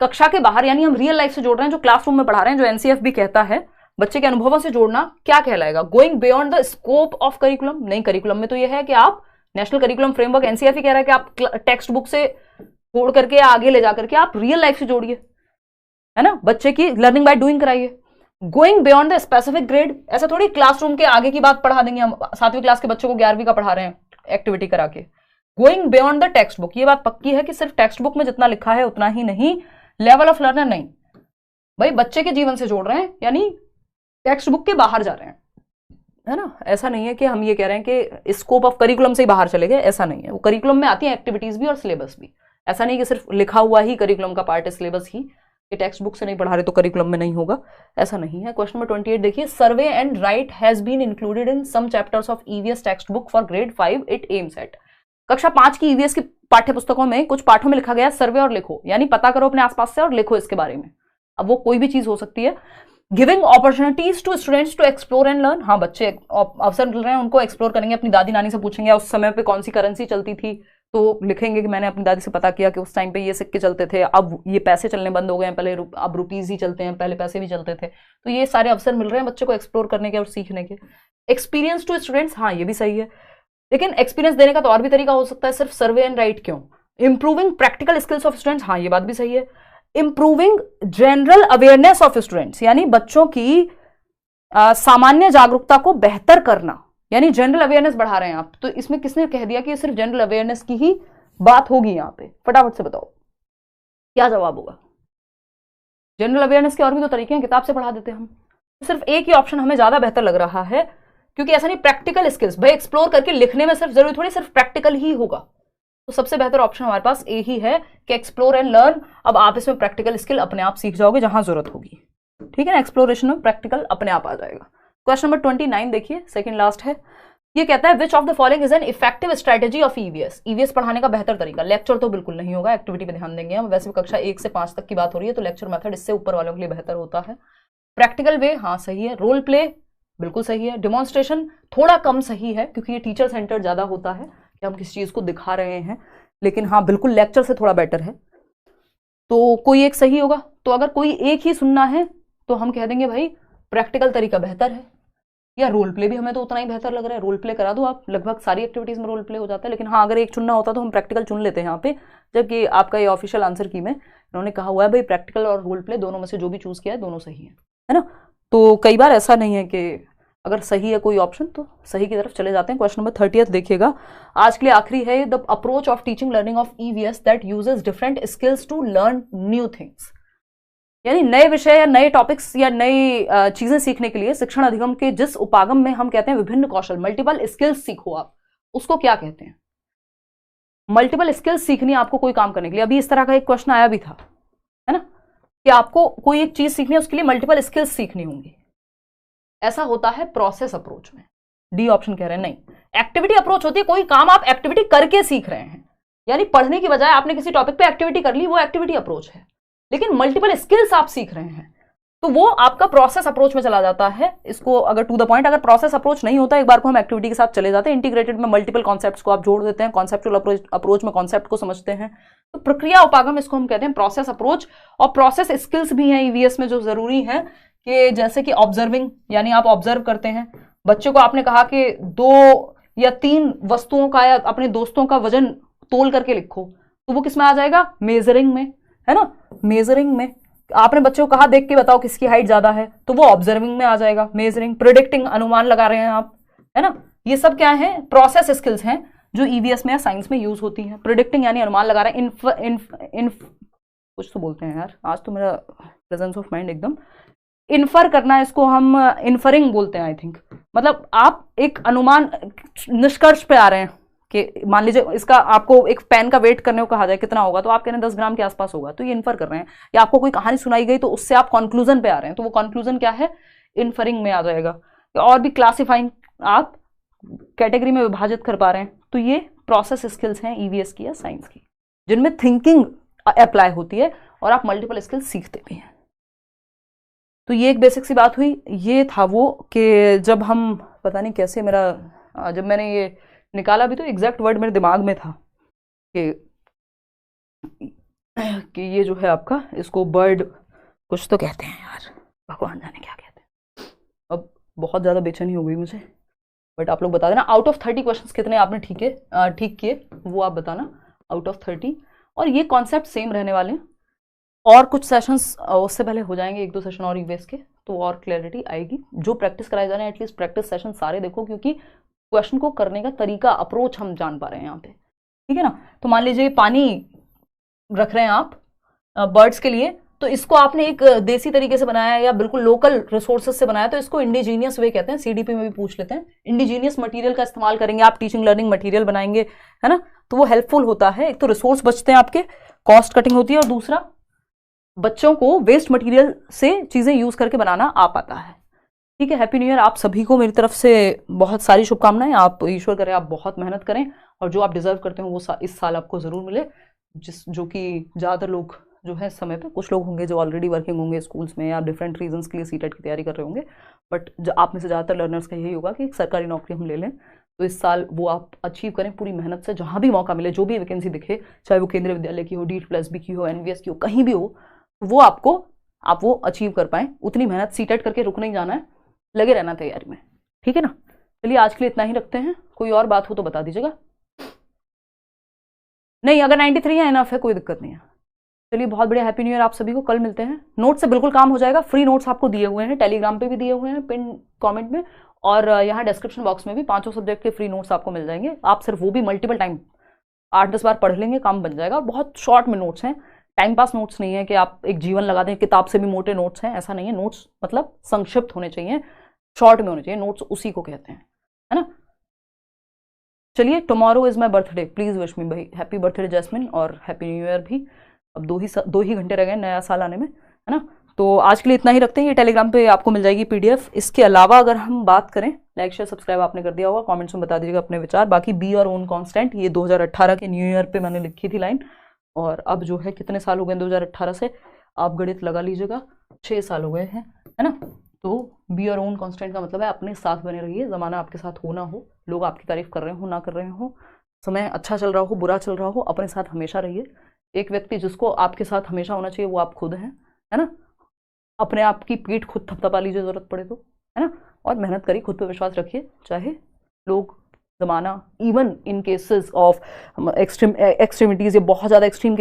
कक्षा के बाहर, यानी हम रियल लाइफ से जोड़ रहे हैं, जो क्लासरूम में पढ़ा रहे हैं, जो NCF भी कहता है बच्चे के अनुभवों से जोड़ना, क्या कहलाएगा? Going beyond the scope of curriculum. नहीं, करिकुलम में तो यह है कि आप नेशनल करिकुलम फ्रेमवर्क NCF ही कह रहा है कि आप टेक्स्ट बुक से छोड़ करके आगे ले जाकर के आप रियल लाइफ से जोड़िए, है ना, बच्चे की लर्निंग बाय डूइंग कराइए। Going beyond the specific grade, ऐसा थोड़ी क्लासरूम के आगे की बात पढ़ा देंगे हम, 7वीं क्लास के बच्चों को 11वीं का पढ़ा रहे हैं एक्टिविटी करा के। Going beyond the text book, ये बात पक्की है कि सिर्फ टेक्स्ट बुक में जितना लिखा है उतना ही नहीं, लेवल ऑफ लर्नर नहीं, भाई बच्चे के जीवन से जोड़ रहे हैं, यानी टेक्स्ट बुक के बाहर जा रहे हैं, है ना। ऐसा नहीं है कि हम ये कह रहे हैं कि स्कोप ऑफ करिकुलम से ही बाहर चले गए, ऐसा नहीं है। वो करिकुलम में आती है एक्टिविटीज भी और सिलेबस भी, ऐसा नहीं कि सिर्फ लिखा हुआ ही करिकुलम का पार्ट है, सिलेबस ही, कि टेक्स्ट बुक से नहीं पढ़ा रहे तो करिकुलम में नहीं होगा, ऐसा नहीं है। क्वेश्चन नंबर 28 देखिए, survey and write has been included in some chapters of EVS text book for grade 5 it aims at. कक्षा 5 की EVS की पाठ्य पुस्तकों में कुछ पाठों में लिखा गया सर्वे और लिखो, यानी पता करो अपने आसपास से और लिखो इसके बारे में। अब वो कोई भी चीज हो सकती है। Giving opportunities to students to explore and learn, हाँ बच्चे अवसर मिल रहे हैं, उनको एक्सप्लोर करेंगे, अपनी दादी नानी से पूछेंगे उस समय पे कौन सी करेंसी चलती थी, तो लिखेंगे कि मैंने अपनी दादी से पता किया कि उस टाइम पे ये सिक्के चलते थे, अब ये पैसे चलने बंद हो गए हैं, पहले अब रुपीज ही चलते हैं, पहले पैसे भी चलते थे। तो ये सारे अवसर मिल रहे हैं बच्चे को एक्सप्लोर करने के और सीखने के। एक्सपीरियंस टू स्टूडेंट्स, हाँ ये भी सही है, लेकिन एक्सपीरियंस देने का तो और भी तरीका हो सकता है, सिर्फ सर्वे एंड राइट क्यों। Improving practical skills of students, हाँ ये बात भी सही है। Improving general awareness of students, यानी बच्चों की सामान्य जागरूकता को बेहतर करना, यानी जनरल अवेयरनेस बढ़ा रहे हैं आप, तो इसमें किसने कह दिया कि सिर्फ जनरल अवेयरनेस की ही बात होगी यहाँ पे, फटाफट से बताओ क्या जवाब होगा। जनरल अवेयरनेस के और भी तो तरीके हैं, किताब से पढ़ा देते हैं हम। सिर्फ एक ही ऑप्शन हमें ज्यादा बेहतर लग रहा है, क्योंकि ऐसा नहीं, प्रैक्टिकल स्किल्स भाई एक्सप्लोर करके लिखने में सिर्फ जरूरी थोड़ी सिर्फ प्रैक्टिकल ही होगा, तो सबसे बेहतर ऑप्शन हमारे पास यही है कि एक्सप्लोर एंड लर्न। अब आप इसमें प्रैक्टिकल स्किल अपने आप सीख जाओगे जहां जरूरत होगी, ठीक है ना। एक्सप्लोरेशन में प्रैक्टिकल अपने आप आ जाएगा। क्वेश्चन नंबर 29 देखिए, सेकंड लास्ट है। ये कहता है विच of the following is an effective strategy of EVS. EVS पढ़ाने का बेहतर तरीका, लेक्चर तो बिल्कुल नहीं होगा, एक्टिविटी पे ध्यान देंगे हम। वैसे भी कक्षा 1 से 5 तक की बात हो रही है, तो लेक्चर मेथड इससे ऊपर वालों के लिए बेहतर होता है। प्रैक्टिकल वे, हाँ सही है। रोल प्ले बिल्कुल सही है। डिमॉन्स्ट्रेशन थोड़ा कम सही है, क्योंकि ये टीचर सेंटर ज्यादा होता है कि हम किसी चीज को दिखा रहे हैं, लेकिन हाँ बिल्कुल लेक्चर से थोड़ा बेटर है। तो कोई एक सही होगा। तो अगर कोई एक ही सुनना है तो हम कह देंगे भाई प्रैक्टिकल तरीका बेहतर है, या रोल प्ले भी हमें तो उतना ही बेहतर लग रहा है। रोल प्ले करा दो आप, लगभग सारी एक्टिविटीज में रोल प्ले हो जाता है। लेकिन हाँ अगर एक चुनना होता तो हम प्रैक्टिकल चुन लेते हैं यहाँ पे, जबकि आपका ये ऑफिशियल आंसर की में इन्होंने कहा हुआ है भाई प्रैक्टिकल और रोल प्ले दोनों में से जो भी चूज किया है दोनों सही है ना। तो कई बार ऐसा नहीं है कि अगर सही है कोई ऑप्शन तो सही की तरफ चले जाते हैं। क्वेश्चन नंबर 30 देखिएगा, आज के लिए आखिरी है। The approach of teaching learning of EVS that uses different skills to learn new things. यानी नए विषय या नए टॉपिक्स या नई चीजें सीखने के लिए शिक्षण अधिगम के जिस उपागम में हम कहते हैं विभिन्न कौशल, मल्टीपल स्किल्स सीखो आप, उसको क्या कहते हैं। मल्टीपल स्किल्स सीखनी है आपको कोई काम करने के लिए। अभी इस तरह का एक क्वेश्चन आया भी था, है ना, कि आपको कोई एक चीज सीखनी है, उसके लिए मल्टीपल स्किल्स सीखनी होंगी। ऐसा होता है प्रोसेस अप्रोच में। डी ऑप्शन कह रहे हैं नहीं। एक्टिविटी अप्रोच होती है, कोई काम आप एक्टिविटी करके सीख रहे हैं, यानी पढ़ने की बजाय आपने किसी टॉपिक पे एक्टिविटी कर ली, वो एक्टिविटी अप्रोच है। लेकिन मल्टीपल स्किल्स आप सीख रहे हैं तो वो आपका प्रोसेस अप्रोच में चला जाता है। इसको अगर टू द पॉइंट, अगर प्रोसेस अप्रोच नहीं होता, एक बार को हम एक्टिविटी के साथ चले जाते हैं, इंटीग्रेटेड में मल्टीपल कॉन्सेप्ट्स को आप जोड़ देते हैं, कॉन्सेप्चुअल अप्रोच में कॉन्सेप्ट को समझते हैं, तो प्रक्रिया उपागम इसको हम कहते हैं प्रोसेस अप्रोच। और प्रोसेस स्किल्स भी हैं ईवीएस में जो जरूरी है, कि जैसे कि ऑब्जर्विंग, यानी आप ऑब्जर्व करते हैं। बच्चे को आपने कहा कि 2 या 3 वस्तुओं का या अपने दोस्तों का वजन तोल करके लिखो, तो वो किस में आ जाएगा, मेजरिंग में, है ना। मेजरिंग में आपने बच्चे को कहा देख के बताओ किसकी हाइट ज्यादा है, तो वो ऑब्जर्विंग में आ जाएगा। मेजरिंग, प्रिडिक्टिंग, अनुमान लगा रहे हैं आप, है ना। ये सब क्या है, प्रोसेस स्किल्स हैं जो ईवीएस में या साइंस में यूज होती हैं। प्रिडिक्टिंग यानी अनुमान लगा रहे हैं। कुछ तो बोलते हैं यार, आज तो मेरा प्रेजेंस ऑफ माइंड एकदम, इन्फर करना, इसको हम इन्फरिंग बोलते हैं आई थिंक। मतलब आप एक अनुमान, निष्कर्ष पे आ रहे हैं कि मान लीजिए इसका आपको एक पेन का वेट करने को कहा जाए कितना होगा, तो आप कह रहे हैं 10 ग्राम के आसपास होगा, तो ये इन्फर कर रहे हैं। या आपको कोई कहानी सुनाई गई तो उससे आप कंक्लूजन पे आ रहे हैं, तो वो कंक्लूजन क्या है, इन्फरिंग में आ जाएगा। और भी क्लासिफाइंग, आप कैटेगरी में विभाजित कर पा रहे हैं, तो ये प्रोसेस स्किल्स हैं ईवीएस की या साइंस की, जिनमें थिंकिंग अप्लाई होती है और आप मल्टीपल स्किल्स सीखते भी हैं। तो ये एक बेसिक सी बात हुई। ये था वो कि जब हम, पता नहीं कैसे मेरा, जब मैंने ये निकाला भी तो एग्जैक्ट वर्ड मेरे दिमाग में था कि ये जो है आपका, इसको बर्ड कुछ तो कहते हैं यार, भगवान जाने क्या कहते हैं। अब बहुत ज़्यादा बेचैनी हो गई मुझे, बट आप लोग बता देना आउट ऑफ 30 क्वेश्चंस कितने आपने ठीक किए, वो आप बताना आउट ऑफ 30। और ये कॉन्सेप्ट सेम रहने वाले हैं, और कुछ सेशंस उससे पहले हो जाएंगे, 1-2 सेशन और ईवीएस के, तो और क्लैरिटी आएगी। जो प्रैक्टिस कराए जा रहे हैं एटलीस्ट प्रैक्टिस सेशन सारे देखो, क्योंकि क्वेश्चन को करने का तरीका, अप्रोच हम जान पा रहे हैं यहाँ पे, ठीक है ना। तो मान लीजिए पानी रख रहे हैं आप बर्ड्स के लिए, तो इसको आपने एक देसी तरीके से बनाया या बिल्कुल लोकल रिसोर्सेज से बनाया, तो इसको इंडिजीनियस वे कहते हैं। सीडीपी में भी पूछ लेते हैं, इंडिजीनियस मटेरियल का इस्तेमाल करेंगे आप, टीचिंग लर्निंग मटेरियल बनाएंगे, है ना, तो वो हेल्पफुल होता है। एक तो रिसोर्स बचते हैं आपके, कॉस्ट कटिंग होती है, और दूसरा बच्चों को वेस्ट मटेरियल से चीजें यूज करके बनाना आ पाता है, ठीक है। हैप्पी न्यू ईयर आप सभी को मेरी तरफ से बहुत सारी शुभकामनाएं। आप ईश्वर करे आप बहुत मेहनत करें, और जो आप डिजर्व करते हो वो इस साल आपको जरूर मिले, जो कि ज़्यादातर लोग जो है समय पे, कुछ लोग होंगे जो ऑलरेडी वर्किंग होंगे स्कूल्स में या डिफरेंट रीजंस के लिए सीटेट की तैयारी कर रहे होंगे, बट आप में से ज़्यादातर लर्नर्स का यही होगा कि एक सरकारी नौकरी हम ले लें, तो इस साल वो आप अचीव करें पूरी मेहनत से। जहाँ भी मौका मिले, जो भी वैकेंसी दिखे, चाहे वो केंद्रीय विद्यालय की हो, DEET+B की हो, NVS की हो, कहीं भी हो, वो आप वो अचीव कर पाएं। उतनी मेहनत, सीटेट करके रुक नहीं जाना है, लगे रहना तैयारी में, ठीक है ना। चलिए आज के लिए इतना ही रखते हैं, कोई और बात हो तो बता दीजिएगा। नहीं, अगर 93 है इनफ है, कोई दिक्कत नहीं है। चलिए बहुत बढ़िया, हैप्पी न्यू ईयर आप सभी को। कल मिलते हैं। नोट से बिल्कुल काम हो जाएगा, फ्री नोट्स आपको दिए हुए हैं, टेलीग्राम पे भी दिए हुए हैं पिन कमेंट में, और यहाँ डिस्क्रिप्शन बॉक्स में भी 5 सब्जेक्ट के फ्री नोट्स आपको मिल जाएंगे। आप सिर्फ वो भी मल्टीपल टाइम 8-10 बार पढ़ लेंगे, काम बन जाएगा। और बहुत शॉर्ट में नोट्स हैं, टाइम पास नोट्स नहीं है कि आप एक जीवन लगा दें, किताब से भी मोटे नोट्स हैं, ऐसा नहीं है। नोट्स मतलब संक्षिप्त होने चाहिए, शॉर्ट में होने चाहिए, नोट्स उसी को कहते हैं, है ना। चलिए, tomorrow is my birthday, please wish me भाई, हैप्पी बर्थडे जैस्मिन, और हैप्पी न्यू ईयर भी। अब 2 ही घंटे रह गए नया साल आने में, है ना। तो आज के लिए इतना ही रखते हैं। ये टेलीग्राम पे आपको मिल जाएगी पीडीएफ। इसके अलावा अगर हम बात करें, लाइक शेयर सब्सक्राइब आपने कर दिया होगा, कमेंट्स में बता दीजिएगा अपने विचार। बाकी बी और ओन कांस्टेंट, ये 2018 के न्यू ईयर पे मैंने लिखी थी लाइन, और अब जो है कितने साल हो गए 2018 से, आप गणित लगा लीजिएगा, 6 साल हो गए हैं, है ना। तो बी और ओन कांस्टेंट का मतलब है अपने साथ बने रहिए, ज़माना आपके साथ हो ना हो, लोग आपकी तारीफ कर रहे हो ना कर रहे हो, समय अच्छा चल रहा हो बुरा चल रहा हो, अपने साथ हमेशा रहिए। एक व्यक्ति जिसको आपके साथ हमेशा होना चाहिए वो आप खुद हैं, है ना। अपने आप की पीठ खुद थपथपा लीजिए ज़रूरत पड़े तो, है ना। और मेहनत करिए, खुद पे विश्वास रखिए, चाहे लोग, ज़माना, even in cases of extremities या बहुत ज़्यादा एक्सट्रीम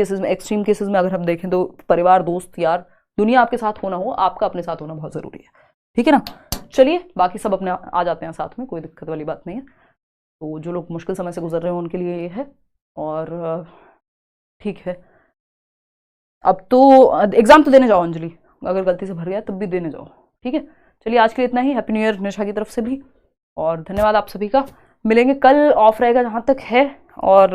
केसेस में अगर हम देखें तो परिवार, दोस्त, यार, दुनिया आपके साथ होना हो, आपका अपने साथ होना बहुत ज़रूरी है, ठीक है ना। चलिए, बाकी सब अपने आ जाते हैं साथ में, कोई दिक्कत वाली बात नहीं है। तो जो लोग मुश्किल समय से गुजर रहे हो उनके लिए ये है, और ठीक है। अब तो एग्ज़ाम तो देने जाओ अंजलि, अगर गलती से भर गया तब भी देने जाओ, ठीक है। चलिए, आज के लिए इतना ही। हैप्पी न्यू ईयर निशा की तरफ से भी, और धन्यवाद आप सभी का। मिलेंगे कल, ऑफ रहेगा जहाँ तक है, और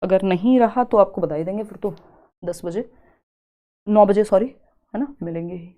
अगर नहीं रहा तो आपको बधाई देंगे फिर तो 10 बजे, 9 बजे सॉरी, है ना, मिलेंगे ही।